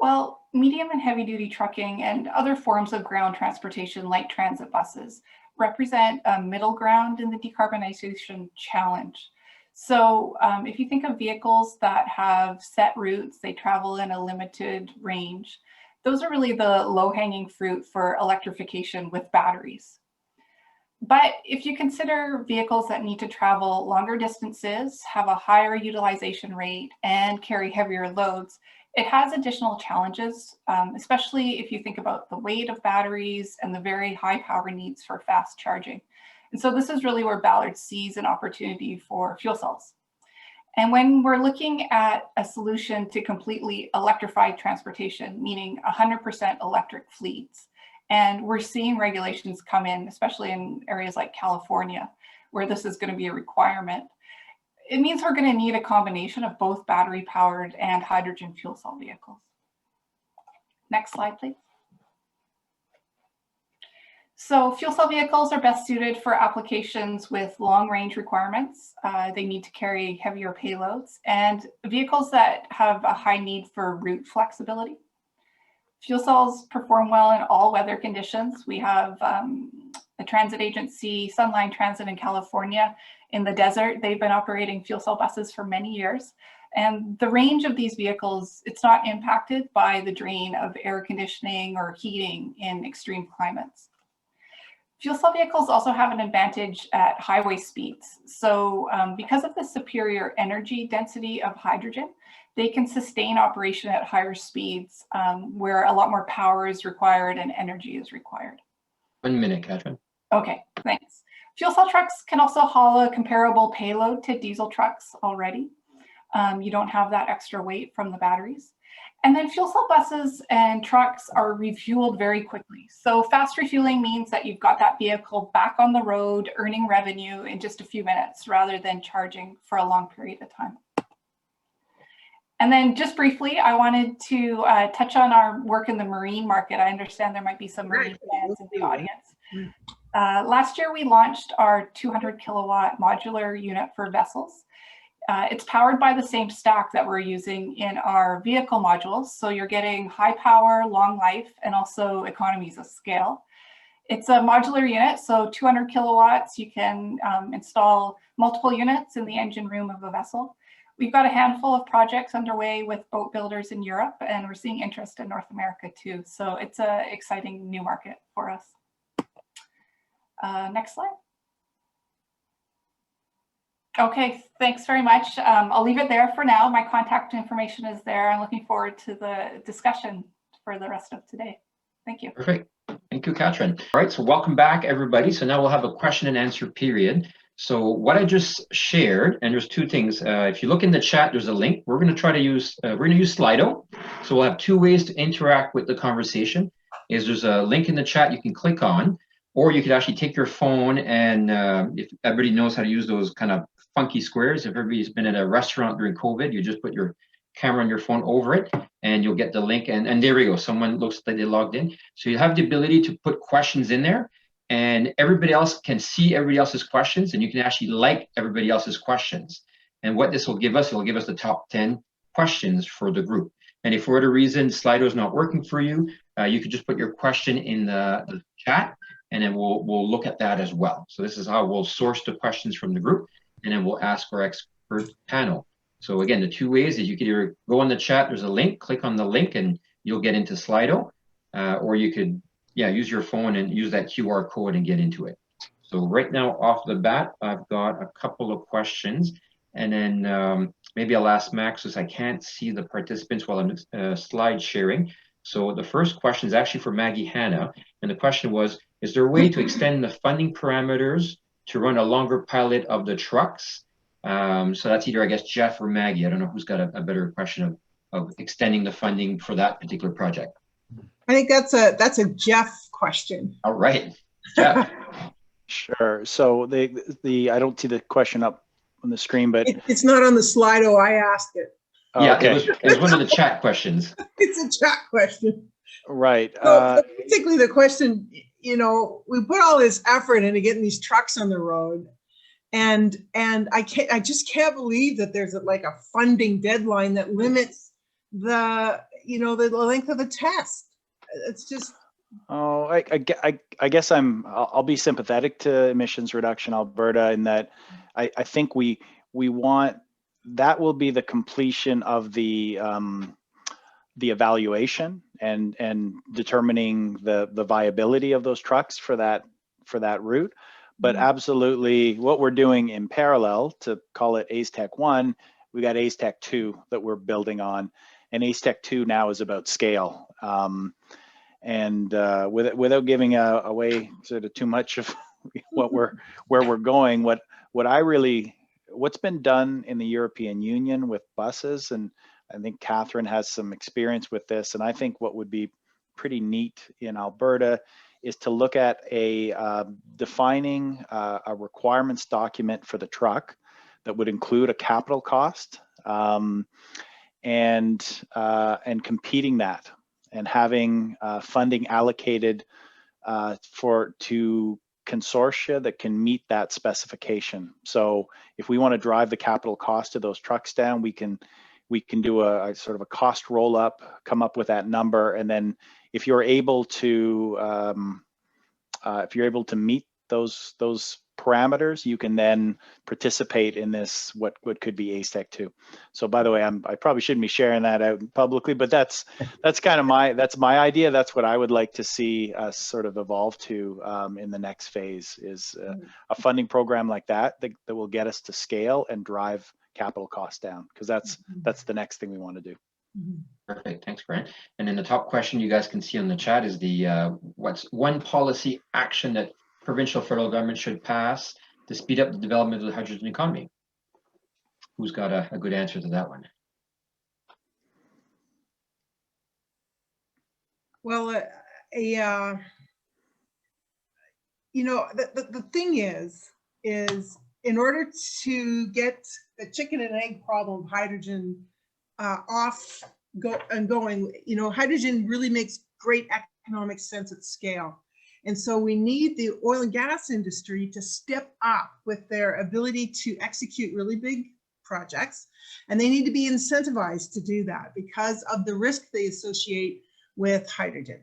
Well, medium and heavy duty trucking and other forms of ground transportation like transit buses represent a middle ground in the decarbonization challenge. So if you think of vehicles that have set routes, they travel in a limited range, those are really the low-hanging fruit for electrification with batteries. But if you consider vehicles that need to travel longer distances, have a higher utilization rate, and carry heavier loads, it has additional challenges, especially if you think about the weight of batteries and the very high power needs for fast charging. And so this is really where Ballard sees an opportunity for fuel cells. And when we're looking at a solution to completely electrify transportation, meaning 100% electric fleets, and we're seeing regulations come in, especially in areas like California, where this is going to be a requirement. It means we're going to need a combination of both battery powered and hydrogen fuel cell vehicles. Next slide, please. So fuel cell vehicles are best suited for applications with long range requirements. They need to carry heavier payloads and vehicles that have a high need for route flexibility. Fuel cells perform well in all weather conditions. We have a transit agency, Sunline Transit in California. In the desert, they've been operating fuel cell buses for many years. And the range of these vehicles, it's not impacted by the drain of air conditioning or heating in extreme climates. Fuel cell vehicles also have an advantage at highway speeds. So because of the superior energy density of hydrogen, they can sustain operation at higher speeds where a lot more power is required and energy is required. 1 minute, Catherine. Okay, thanks. Fuel cell trucks can also haul a comparable payload to diesel trucks already. You don't have that extra weight from the batteries. And then fuel cell buses and trucks are refueled very quickly. So fast refueling means that you've got that vehicle back on the road, earning revenue in just a few minutes rather than charging for a long period of time. And then just briefly, I wanted to touch on our work in the marine market. I understand there might be some marine fans in the audience. Last year, we launched our 200 kilowatt modular unit for vessels. It's powered by the same stack that we're using in our vehicle modules. So you're getting high power, long life, and also economies of scale. It's a modular unit, so 200 kilowatts, you can install multiple units in the engine room of a vessel. We've got a handful of projects underway with boat builders in Europe, and we're seeing interest in North America too. So it's an exciting new market for us. Next slide. Okay, thanks very much. I'll leave it there for now. My contact information is there. I'm looking forward to the discussion for the rest of today. Thank you. Perfect. Thank you, Catherine. All right, so welcome back, everybody. So now we'll have a question and answer period. So what I just shared, and there's two things. If you look in the chat, there's a link. We're going to try to use, Slido. So we'll have two ways to interact with the conversation. There's a link in the chat you can click on, or you could actually take your phone and if everybody knows how to use those kind of funky squares, if everybody's been at a restaurant during COVID, you just put your camera on your phone over it and you'll get the link. And there we go. Someone looks like they logged in. So you have the ability to put questions in there and everybody else can see everybody else's questions and you can actually like everybody else's questions. And what this will give us, it'll give us the top 10 questions for the group. And if for whatever reason Slido is not working for you, you could just put your question in the chat and then we'll look at that as well. So this is how we'll source the questions from the group and then we'll ask our expert panel. So again, the two ways is you could either go on the chat, there's a link, click on the link and you'll get into Slido, or you could use your phone and use that QR code and get into it. So right now off the bat, I've got a couple of questions and then maybe I'll ask Max since I can't see the participants while I'm slide sharing. So the first question is actually for Maggie Hanna. And the question was, is there a way to extend the funding parameters to run a longer pilot of the trucks? So that's either, I guess, Jeff or Maggie. I don't know who's got a better question of extending the funding for that particular project. I think that's a Jeff question. All right, Jeff. Sure. So I don't see the question up on the screen, but it's not on the Slido. I asked it. Yeah, okay. it was one of the chat questions. It's a chat question. Right. So basically the question, we put all this effort into getting these trucks on the road. And I just can't believe that there's like a funding deadline that limits the length of the test. It's just. Oh, I guess I'll be sympathetic to Emissions Reduction Alberta in that I think we want, that will be the completion of the evaluation and determining the viability of those trucks for that route. But absolutely, what we're doing in parallel, to call it ACE Tech 1, we got ACE Tech 2 that we're building on, and ACE Tech 2 now is about scale. Without giving away sort of too much of where we're going, what's been done in the European Union with buses, and I think Catharine has some experience with this, and I think what would be pretty neat in Alberta is to look at defining a requirements document for the truck that would include a capital cost and competing that and having funding allocated to consortia that can meet that specification. So if we want to drive the capital cost of those trucks down, we can do a sort of a cost roll up, come up with that number, and then if you're able to meet those parameters, you can then participate in this what could be ASTEC 2. So by the way, I probably shouldn't be sharing that out publicly, but that's kind of my idea. That's what I would like to see us sort of evolve to in the next phase, is a funding program like that will get us to scale and drive capital costs down, because that's the next thing we want to do. Perfect, thanks, Grant. And then the top question you guys can see on the chat is what's one policy action that provincial federal government should pass to speed up the development of the hydrogen economy? Who's got a good answer to that one? Well, you know, the thing is in order to get the chicken and egg problem of hydrogen going, you know, hydrogen really makes great economic sense at scale. And so we need the oil and gas industry to step up with their ability to execute really big projects. And they need to be incentivized to do that because of the risk they associate with hydrogen.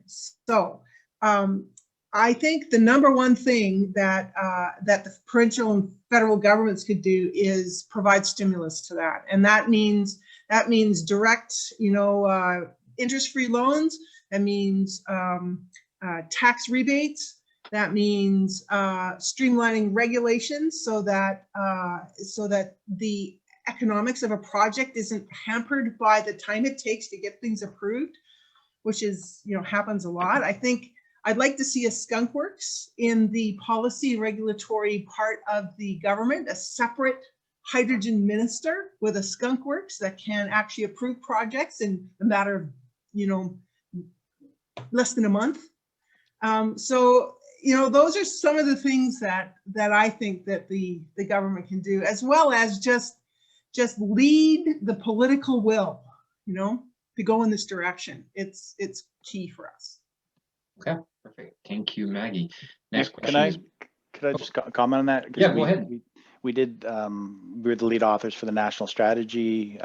So I think the number one thing that the provincial and federal governments could do is provide stimulus to that. And that means direct, you know, interest-free loans. That means tax rebates. That means streamlining regulations so that the economics of a project isn't hampered by the time it takes to get things approved, which is, you know, happens a lot. I think I'd like to see a skunk works in the policy regulatory part of the government, a separate hydrogen minister with a skunk works that can actually approve projects in a matter of, you know, less than a month. So, you know, those are some of the things that I think that the government can do, as well as just lead the political will, you know, to go in this direction. It's key for us. Okay, perfect. Thank you, Maggie. Next question. Could I just comment on that? Yeah, go ahead. We were the lead authors for the national strategy,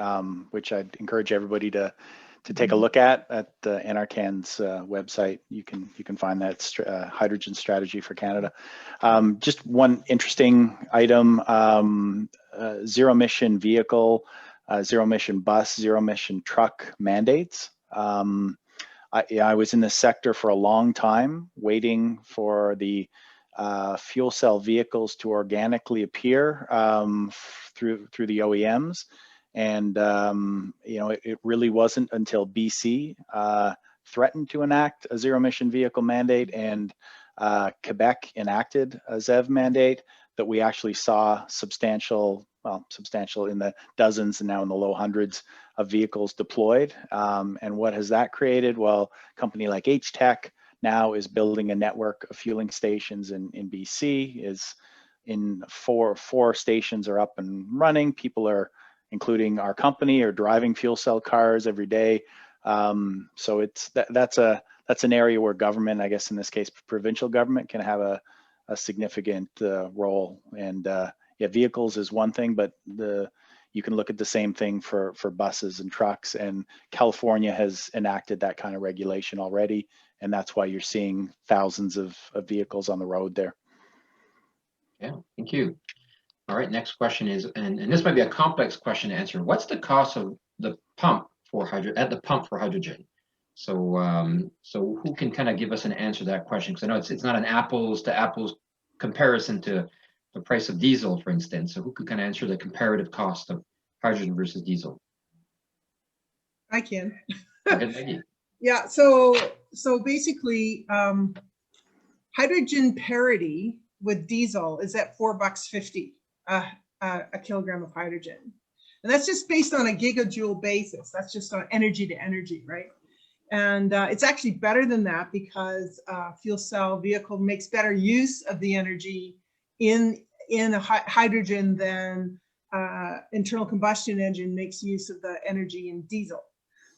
which I'd encourage everybody to take a look at NRCan's website. You can find that hydrogen strategy for Canada. Just one interesting item: zero emission vehicle, zero emission bus, zero emission truck mandates. I was in this sector for a long time, waiting for the fuel cell vehicles to organically appear through the OEMs. And, you know, it really wasn't until BC threatened to enact a zero emission vehicle mandate and Quebec enacted a ZEV mandate that we actually saw substantial in the dozens and now in the low hundreds of vehicles deployed. And what has that created? Well, a company like H-Tech now is building a network of fueling stations in BC, is in four stations are up and running. People are, including our company, are driving fuel cell cars every day. So that's an area where government, I guess in this case, provincial government, can have a significant role. And yeah, vehicles is one thing, but you can look at the same thing for buses and trucks, and California has enacted that kind of regulation already. And that's why you're seeing thousands of vehicles on the road there. Yeah, thank you. All right, next question is, and this might be a complex question to answer. What's the cost of the pump for hydrogen? So, so who can kind of give us an answer to that question? Because I know it's not an apples to apples comparison to the price of diesel, for instance. So who could kind of answer the comparative cost of hydrogen versus diesel? I can. Go ahead, Maggie. Yeah. So basically, hydrogen parity with diesel is at $4.50 a kilogram of hydrogen, and that's just based on a gigajoule basis. That's just on energy to energy, right? And it's actually better than that because fuel cell vehicle makes better use of the energy in a hydrogen than internal combustion engine makes use of the energy in diesel.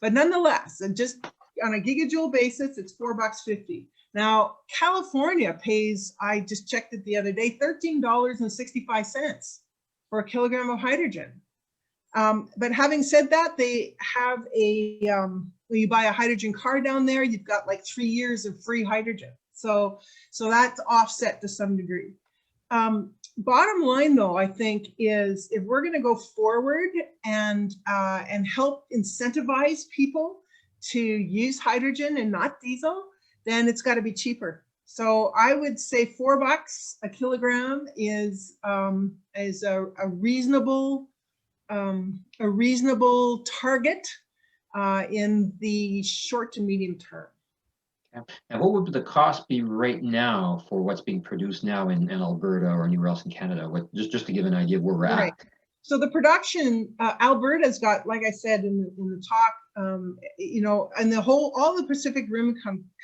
But nonetheless, and just on a gigajoule basis, it's $4.50. Now, California pays, I just checked it the other day, $13.65 for a kilogram of hydrogen. But having said that, they have a, when you buy a hydrogen car down there, you've got like 3 years of free hydrogen. So that's offset to some degree. Bottom line, though, I think is if we're going to go forward and help incentivize people to use hydrogen and not diesel, then it's got to be cheaper. So I would say $4 a kilogram is a reasonable target in the short to medium term. And what would the cost be right now for what's being produced now in Alberta or anywhere else in Canada? Just to give an idea of where we're at. So the production, Alberta's got, like I said in the talk, you know, and all the Pacific Rim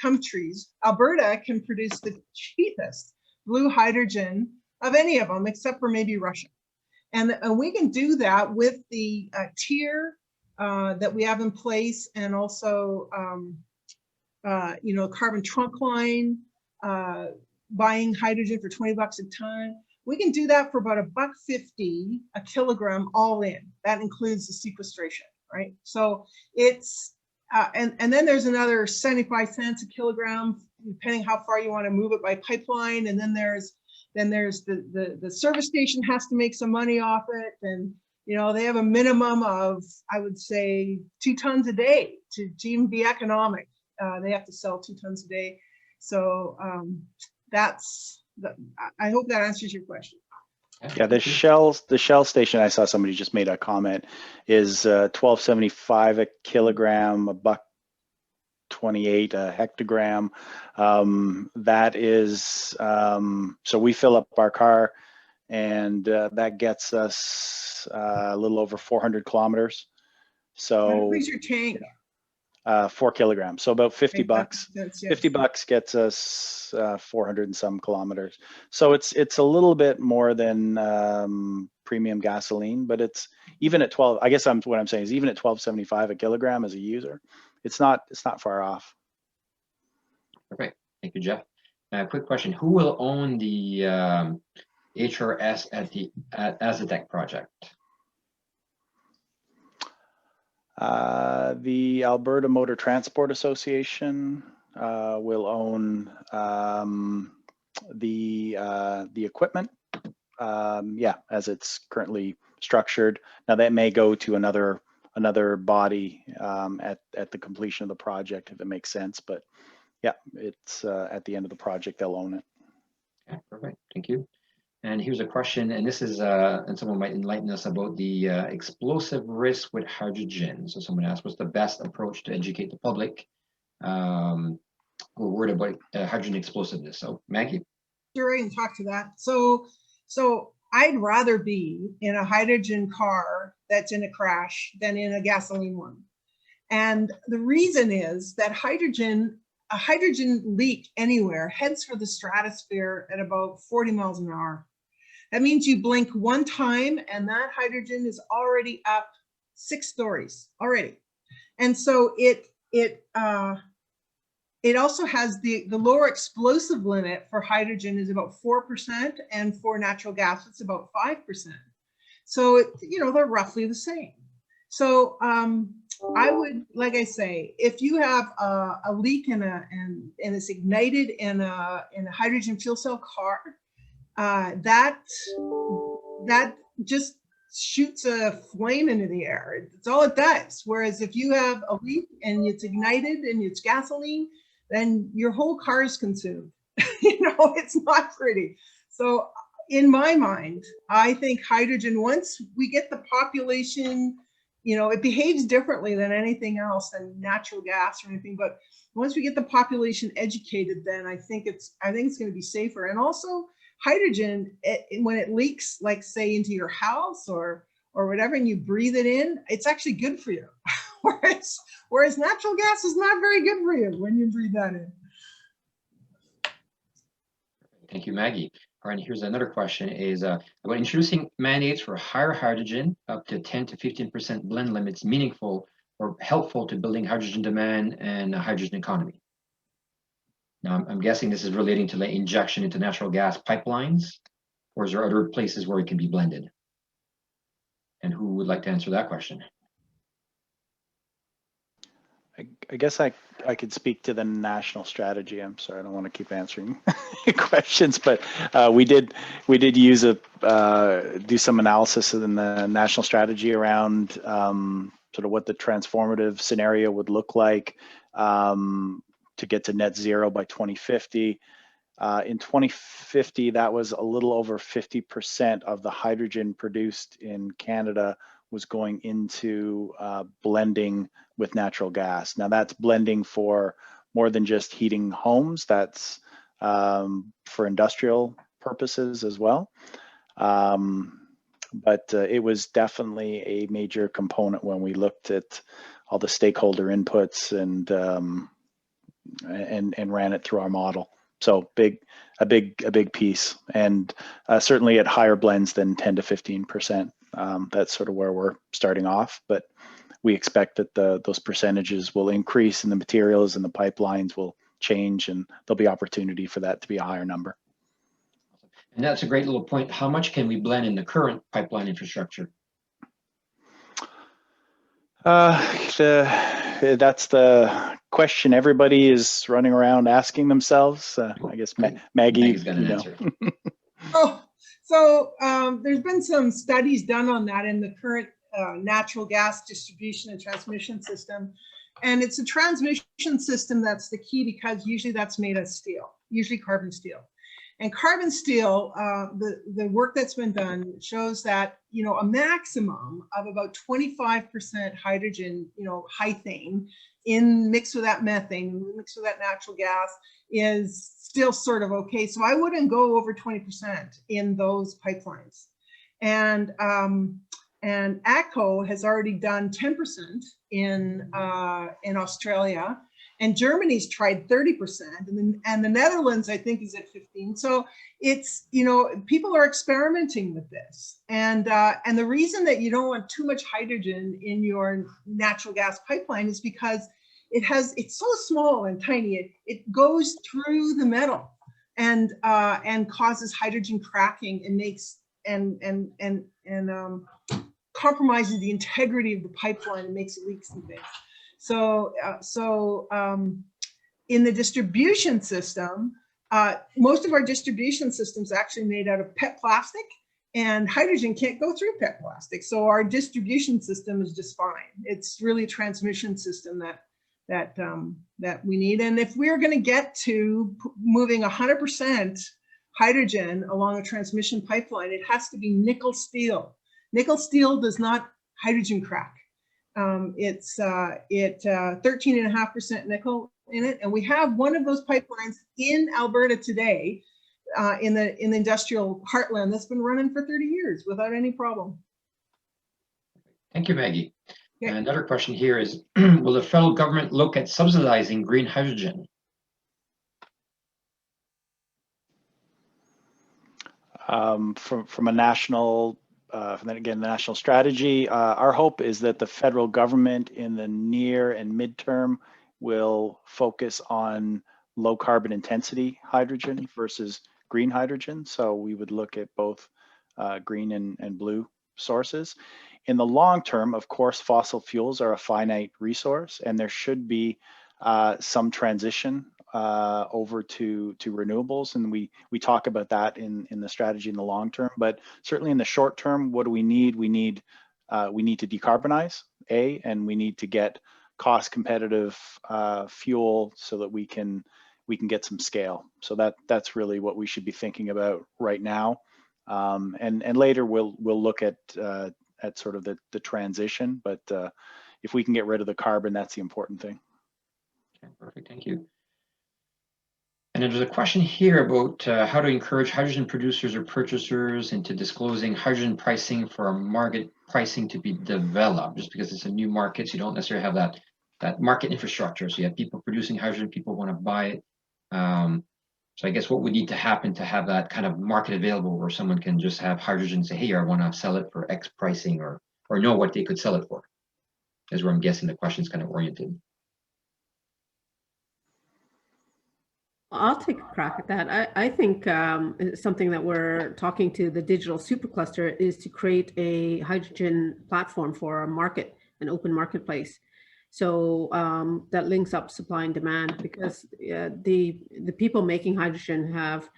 countries, Alberta can produce the cheapest blue hydrogen of any of them, except for maybe Russia. And we can do that with the tier that we have in place, and also, you know, carbon trunk line, buying hydrogen for $20 a ton. We can do that for about $1.50 a kilogram all in. That includes the sequestration, right? So it's, and then there's another 75 cents a kilogram, depending how far you want to move it by pipeline. And then there's the service station has to make some money off it. And, you know, they have a minimum of, I would say, 2 tons a day to even be economic. They have to sell 2 tons a day. So I hope that answers your question. Yeah, the Shell station, I saw somebody just made a comment, is $12.75 a kilogram, $1.28 a hectogram. That is, so we fill up our car, and that gets us a little over 400 kilometers. So Where's your tank? 4 kilograms, so about $50. Yeah. $50 gets us 400 and some kilometers. So it's a little bit more than premium gasoline, but it's even at 12. I guess what I'm saying is even at $12.75 a kilogram as a user, it's not far off. Perfect. Thank you, Jeff. Quick question: who will own the HRS at the Azatec project? The Alberta Motor Transport Association will own the equipment, as it's currently structured. Now that may go to another body at the completion of the project, if it makes sense. But yeah, it's at the end of the project they'll own it. Okay, perfect. Thank you. And here's a question, and this is, and someone might enlighten us about the explosive risk with hydrogen. So someone asked, what's the best approach to educate the public who are worried about hydrogen explosiveness? So Maggie. Sure, I can talk to that. So I'd rather be in a hydrogen car that's in a crash than in a gasoline one. And the reason is that a hydrogen leak anywhere heads for the stratosphere at about 40 miles an hour. That means you blink one time and that hydrogen is already up 6 stories already. And so it also has the lower explosive limit for hydrogen is about 4%, and for natural gas it's about 5%. So they're roughly the same. So I would, like I say, if you have a leak and it's ignited in a hydrogen fuel cell car, that just shoots a flame into the air. It's all it does. Whereas if you have a leak and it's ignited and it's gasoline, then your whole car is consumed. It's not pretty. So in my mind, I think hydrogen, once we get the population, it behaves differently than anything else, than natural gas or anything. But once we get the population educated, then I think it's going to be safer. And also hydrogen, when it leaks, like say into your house or whatever, and you breathe it in, it's actually good for you. whereas natural gas is not very good for you when you breathe that in. Thank you, Maggie. All right, here's another question is about introducing mandates for higher hydrogen, up to 10 to 15% blend limits, meaningful or helpful to building hydrogen demand and a hydrogen economy. Now, I'm guessing this is relating to the injection into natural gas pipelines, or is there other places where it can be blended? And who would like to answer that question? I guess I could speak to the national strategy. I'm sorry, I don't want to keep answering questions, but we did use do some analysis in the national strategy around sort of what the transformative scenario would look like to get to net zero by 2050. In 2050, that was a little over 50% of the hydrogen produced in Canada was going into blending with natural gas. Now that's blending for more than just heating homes, that's for industrial purposes as well. But it was definitely a major component when we looked at all the stakeholder inputs and ran it through our model. So a big piece, and certainly at higher blends than 10 to 15%. That's sort of where we're starting off, but we expect that those percentages will increase and the materials and the pipelines will change, and there'll be opportunity for that to be a higher number. And that's a great little point. How much can we blend in the current pipeline infrastructure? That's the question everybody is running around asking themselves. I guess Maggie, Maggie's got an answer. Oh, so there's been some studies done on that in the current natural gas distribution and transmission system. And it's a transmission system that's the key, because usually that's made of steel, usually carbon steel. And carbon steel, the work that's been done shows that, you know, a maximum of about 25% hydrogen, you know, hythane mixed with that methane, mixed with that natural gas is still sort of okay. So I wouldn't go over 20% in those pipelines. And ACO has already done 10% in Australia, and Germany's tried 30%, and the Netherlands, I think, is at 15. So it's, you know, people are experimenting with this, and the reason that you don't want too much hydrogen in your natural gas pipeline is because it's so small and tiny. It goes through the metal and causes hydrogen cracking and makes compromises the integrity of the pipeline and makes it leaks and things. So in the distribution system, most of our distribution systems actually made out of PET plastic, and hydrogen can't go through PET plastic. So our distribution system is just fine. It's really a transmission system that we need. And if we're going to get to moving 100% hydrogen along a transmission pipeline, it has to be nickel steel. Nickel steel does not hydrogen crack. It's 13.5% nickel in it, and we have one of those pipelines in Alberta today, in the industrial heartland, that's been running for 30 years without any problem. Thank you, Maggie. Okay. And another question here is, will the federal government look at subsidizing green hydrogen? From a national the national strategy, our hope is that the federal government in the near and midterm will focus on low carbon intensity hydrogen versus green hydrogen. So we would look at both green and blue sources. In the long term, of course, fossil fuels are a finite resource, and there should be some transition over to renewables, and we talk about that in the strategy in the long term. But certainly in the short term, what do we need? We need to decarbonize, and we need to get cost competitive fuel so that we can get some scale. So that's really what we should be thinking about right now, and later we'll look at sort of the transition. But if we can get rid of the carbon, that's the important thing. Okay, perfect, thank you. And there's a question here about how to encourage hydrogen producers or purchasers into disclosing hydrogen pricing for market pricing to be developed, just because it's a new market, so you don't necessarily have that market infrastructure. So you have people producing hydrogen, people want to buy it. So I guess what would need to happen to have that kind of market available where someone can just have hydrogen, say, hey, I want to sell it for X pricing, or know what they could sell it for, is where I'm guessing the question is kind of oriented. I'll take a crack at that. I think something that we're talking to the digital supercluster is to create a hydrogen platform for a market, an open marketplace. So that links up supply and demand, because the people making hydrogen have,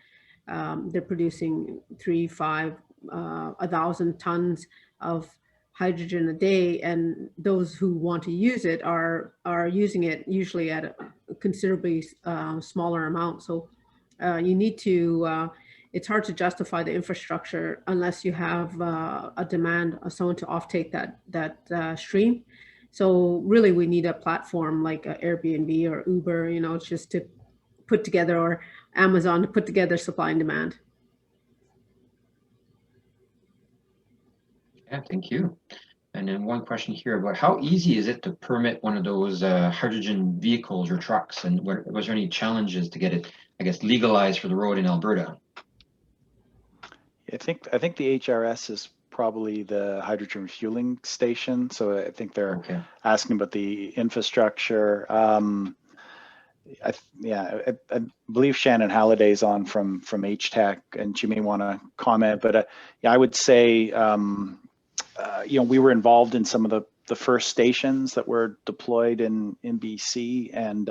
they're producing 3, 5, 1,000 tons of hydrogen a day, and those who want to use it are using it usually at a considerably smaller amount. So you need to, it's hard to justify the infrastructure unless you have a demand of someone to offtake that stream. So really we need a platform like Airbnb or Uber, you know, just to put together, or Amazon, to put together supply and demand. Yeah, thank you. And then one question here about how easy is it to permit one of those hydrogen vehicles or trucks, and was there any challenges to get it, I guess, legalized for the road in Alberta? I think the HRS is probably the hydrogen refueling station. So I think they're asking about the infrastructure. I believe Shannon Halliday's on from HTEC, and she may want to comment. But yeah, I would say, you know, we were involved in some of the first stations that were deployed in BC, and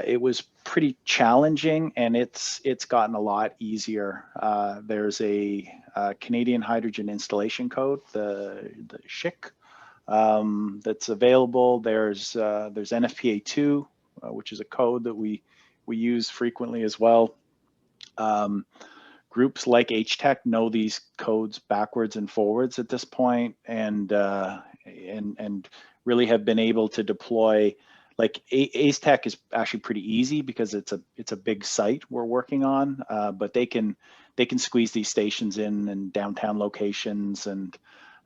it was pretty challenging, and it's gotten a lot easier. There's a Canadian Hydrogen Installation Code, the SHIC, that's available. There's NFPA2, which is a code that we use frequently as well. Groups like HTEC know these codes backwards and forwards at this point, and really have been able to deploy. Like AceTech is actually pretty easy because it's a big site we're working on, but they can squeeze these stations in downtown locations, and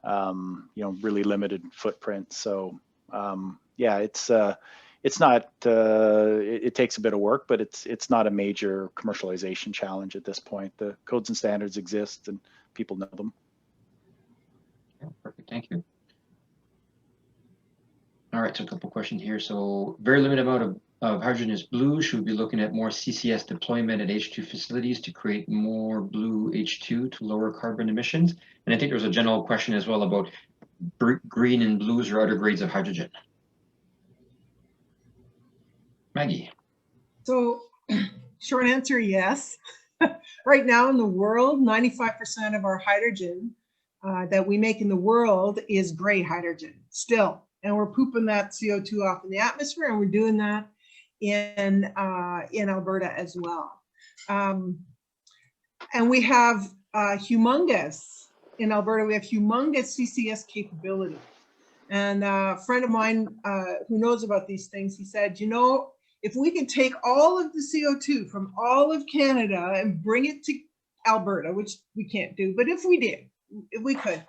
you know, really limited footprint. So yeah, it's not, it takes a bit of work, but it's not a major commercialization challenge at this point. The codes and standards exist and people know them. Yeah, perfect, thank you. All right, so a couple questions here. So very limited amount of hydrogen is blue. Should we be looking at more CCS deployment at H2 facilities to create more blue H2 to lower carbon emissions? And I think there's a general question as well about green and blues or other grades of hydrogen. Maggie. So short answer, yes. Right now in the world, 95% of our hydrogen that we make in the world is gray hydrogen still. And we're pooping that CO2 off in the atmosphere, and we're doing that in Alberta as well. And we have in Alberta, we have humongous CCS capability. And a friend of mine who knows about these things, he said, you know, if we can take all of the CO2 from all of Canada and bring it to Alberta, which we can't do, but if we did, if we could,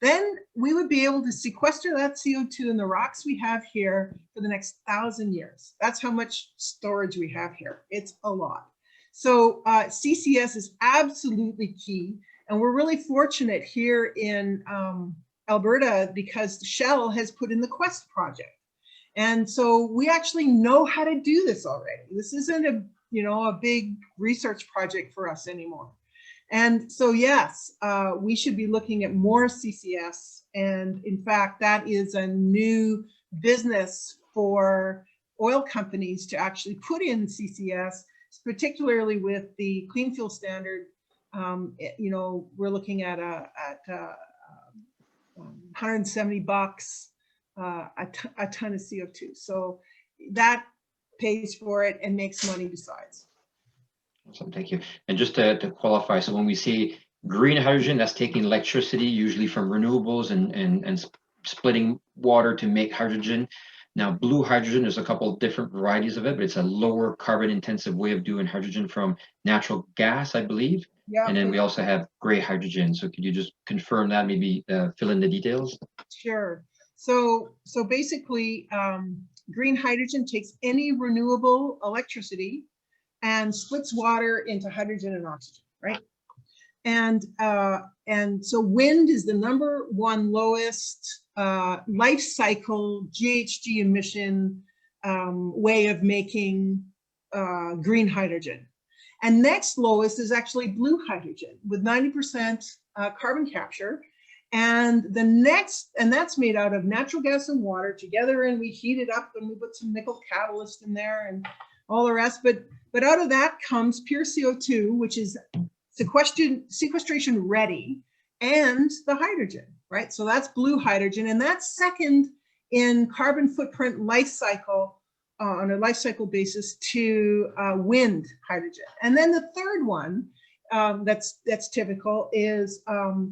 then we would be able to sequester that CO2 in the rocks we have here for the next 1,000 years. That's how much storage we have here. It's a lot. So CCS is absolutely key. And we're really fortunate here in Alberta because Shell has put in the Quest project. And so we actually know how to do this already. This isn't a big research project for us anymore. And so, yes, we should be looking at more CCS. And in fact, that is a new business for oil companies to actually put in CCS, particularly with the clean fuel standard. You know, we're looking at $170 a ton of CO2. So that pays for it and makes money besides. Awesome, thank you. And just to qualify, so when we say green hydrogen, that's taking electricity, usually from renewables, and splitting water to make hydrogen. Now, blue hydrogen, there's a couple of different varieties of it, but it's a lower carbon intensive way of doing hydrogen from natural gas, I believe. Yeah. And then we also have gray hydrogen. So could you just confirm that, maybe fill in the details? Sure. So basically, green hydrogen takes any renewable electricity and splits water into hydrogen and oxygen, right? And so wind is the #1 lowest life cycle GHG emission way of making green hydrogen. And next lowest is actually blue hydrogen with 90% carbon capture. And that's made out of natural gas and water together, and we heat it up and we put some nickel catalyst in there and all the rest. But out of that comes pure CO2, which is sequestration ready, and the hydrogen, right? So that's blue hydrogen, and that's second in carbon footprint life cycle on a life cycle basis to wind hydrogen. And then the third one that's typical is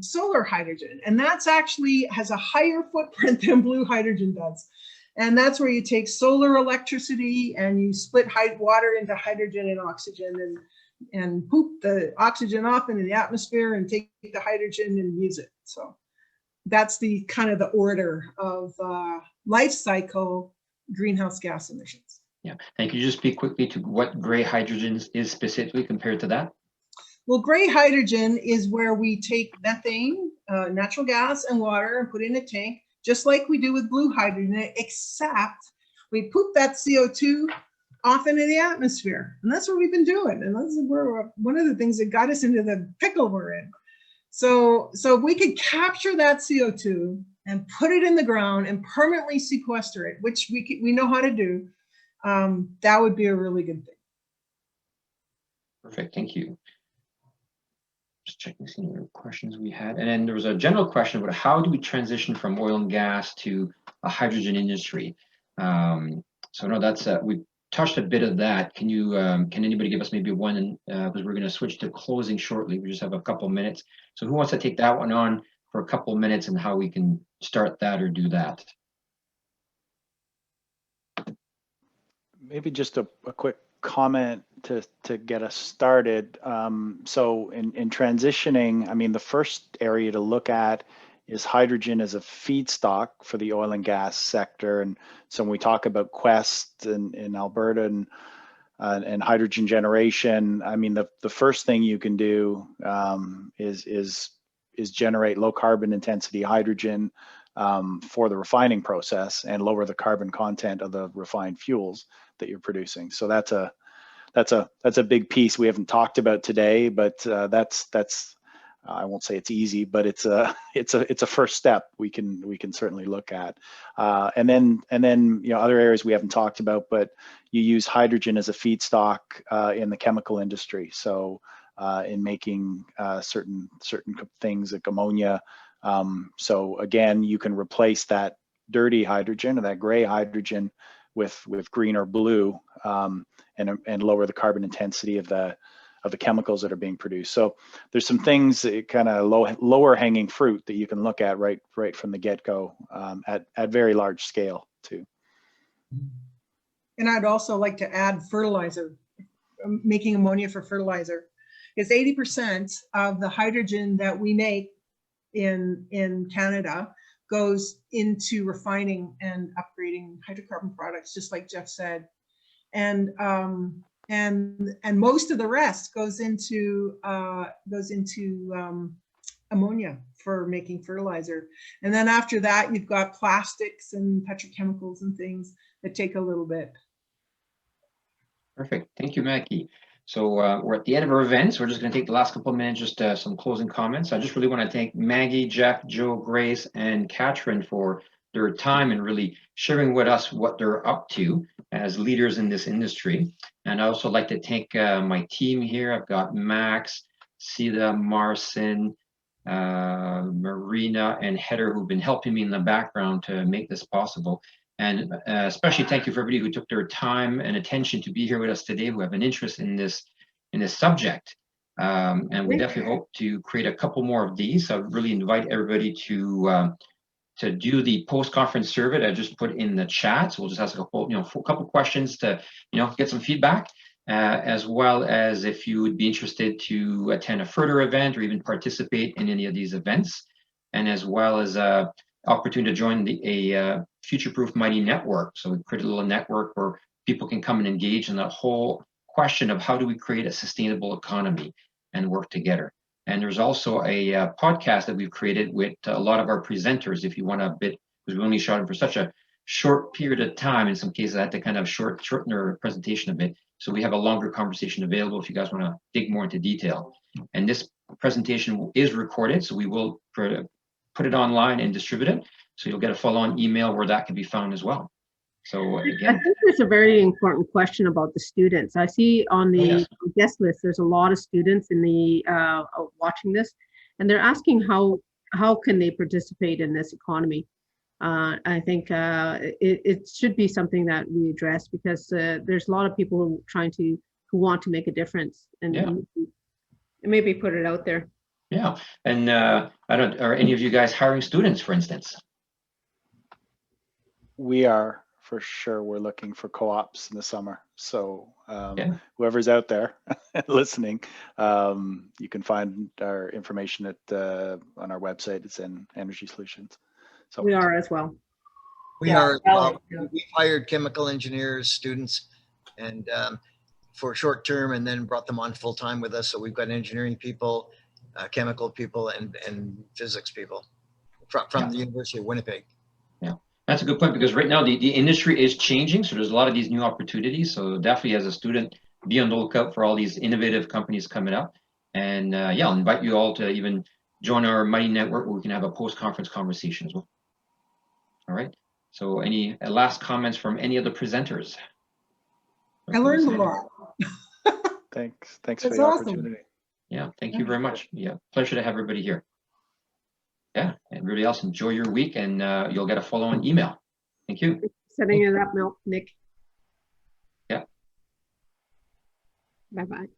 solar hydrogen, and that's actually has a higher footprint than blue hydrogen does. And that's where you take solar electricity and you split water into hydrogen and oxygen and poop the oxygen off into the atmosphere and take the hydrogen and use it. So that's the kind of the order of life cycle greenhouse gas emissions. Yeah, and can you just speak quickly to what gray hydrogen is specifically compared to that? Well, gray hydrogen is where we take methane, natural gas, and water and put in a tank, just like we do with blue hydrogen, except we poop that CO2 off into the atmosphere. And that's what we've been doing. And that's one of the things that got us into the pickle we're in. So if we could capture that CO2 and put it in the ground and permanently sequester it, which we know how to do, that would be a really good thing. Perfect, thank you. Just checking some other questions we had. And then there was a general question about how do we transition from oil and gas to a hydrogen industry? So no, that's we touched a bit of that. Can you can anybody give us maybe one? Because we're going to switch to closing shortly. We just have a couple minutes. So who wants to take that one on for a couple minutes and how we can start that or do that? Maybe just a quick comment to get us started. So in transitioning, I mean, the first area to look at is hydrogen as a feedstock for the oil and gas sector. And so when we talk about Quest in Alberta and hydrogen generation, I mean, the first thing you can do is generate low carbon intensity hydrogen for the refining process and lower the carbon content of the refined fuels that you're producing. So that's a big piece we haven't talked about today, but that's I won't say it's easy, but it's a first step we can certainly look at. And then you know, other areas we haven't talked about, but you use hydrogen as a feedstock in the chemical industry. So in making certain things like ammonia. So again, you can replace that dirty hydrogen or that gray hydrogen with green or blue and lower the carbon intensity of the chemicals that are being produced. So there's some things that kind of lower hanging fruit that you can look at right from the get-go at very large scale too. And I'd also like to add fertilizer, making ammonia for fertilizer, because 80% of the hydrogen that we make in Canada goes into refining and upgrading hydrocarbon products, just like Jeff said. And most of the rest goes into ammonia for making fertilizer. And then after that, you've got plastics and petrochemicals and things that take a little bit. Perfect, thank you, Maggie. So we're at the end of our events. We're just going to take the last couple of minutes, just some closing comments. I just really want to thank Maggie, Jeff, Joe, Grace, and Catharine for their time and really sharing with us what they're up to as leaders in this industry. And I also like to thank my team here. I've got Max, Sida, Marcin, Marina, and Heather, who've been helping me in the background to make this possible. And especially thank you for everybody who took their time and attention to be here with us today, who have an interest in this subject. And we definitely hope to create a couple more of these. So I really invite everybody to do the post-conference survey that I just put in the chat. So we'll just ask a couple questions to get some feedback, as well as if you would be interested to attend a further event or even participate in any of these events, and as well as opportunity to join a future-proof Mighty network. So we create a little network where people can come and engage in that whole question of how do we create a sustainable economy and work together. And there's also a podcast that we've created with a lot of our presenters. If you want a bit, because we only shot them for such a short period of time, in some cases I had to kind of shorten their presentation a bit. So we have a longer conversation available if you guys want to dig more into detail. And this presentation is recorded, so we will put it online and distribute it. So you'll get a follow-on email where that can be found as well. So I again, think there's a very important question about the students. I see on the yes. guest list, there's a lot of students in the watching this, and they're asking how can they participate in this economy. I think it should be something that we address, because there's a lot of people who want to make a difference, and Yeah. maybe put it out there. Yeah, and are any of you guys hiring students, for instance? We are, for sure. We're looking for co-ops in the summer. So Yeah. whoever's out there listening, you can find our information on our website. It's in Energy Solutions. So We are as well. We Yeah, are, Ballard, too. we've hired chemical engineers, students, and for short term, and then brought them on full time with us. So we've got engineering people, chemical people, and physics people from the University of Winnipeg. Yeah, that's a good point, because right now the industry is changing. So there's a lot of these new opportunities. So definitely as a student, be on the lookout for all these innovative companies coming up. And yeah, I'll invite you all to even join our Mighty Network where we can have a post-conference conversation as well. All right. So any last comments from any of the presenters? I learned a lot. thanks for That's the awesome. opportunity. Yeah, thank you very much. Yeah, pleasure to have everybody here. Yeah, and everybody else, enjoy your week, and you'll get a follow-on email. Thank you. Setting it up, Nick. Yeah. Bye-bye.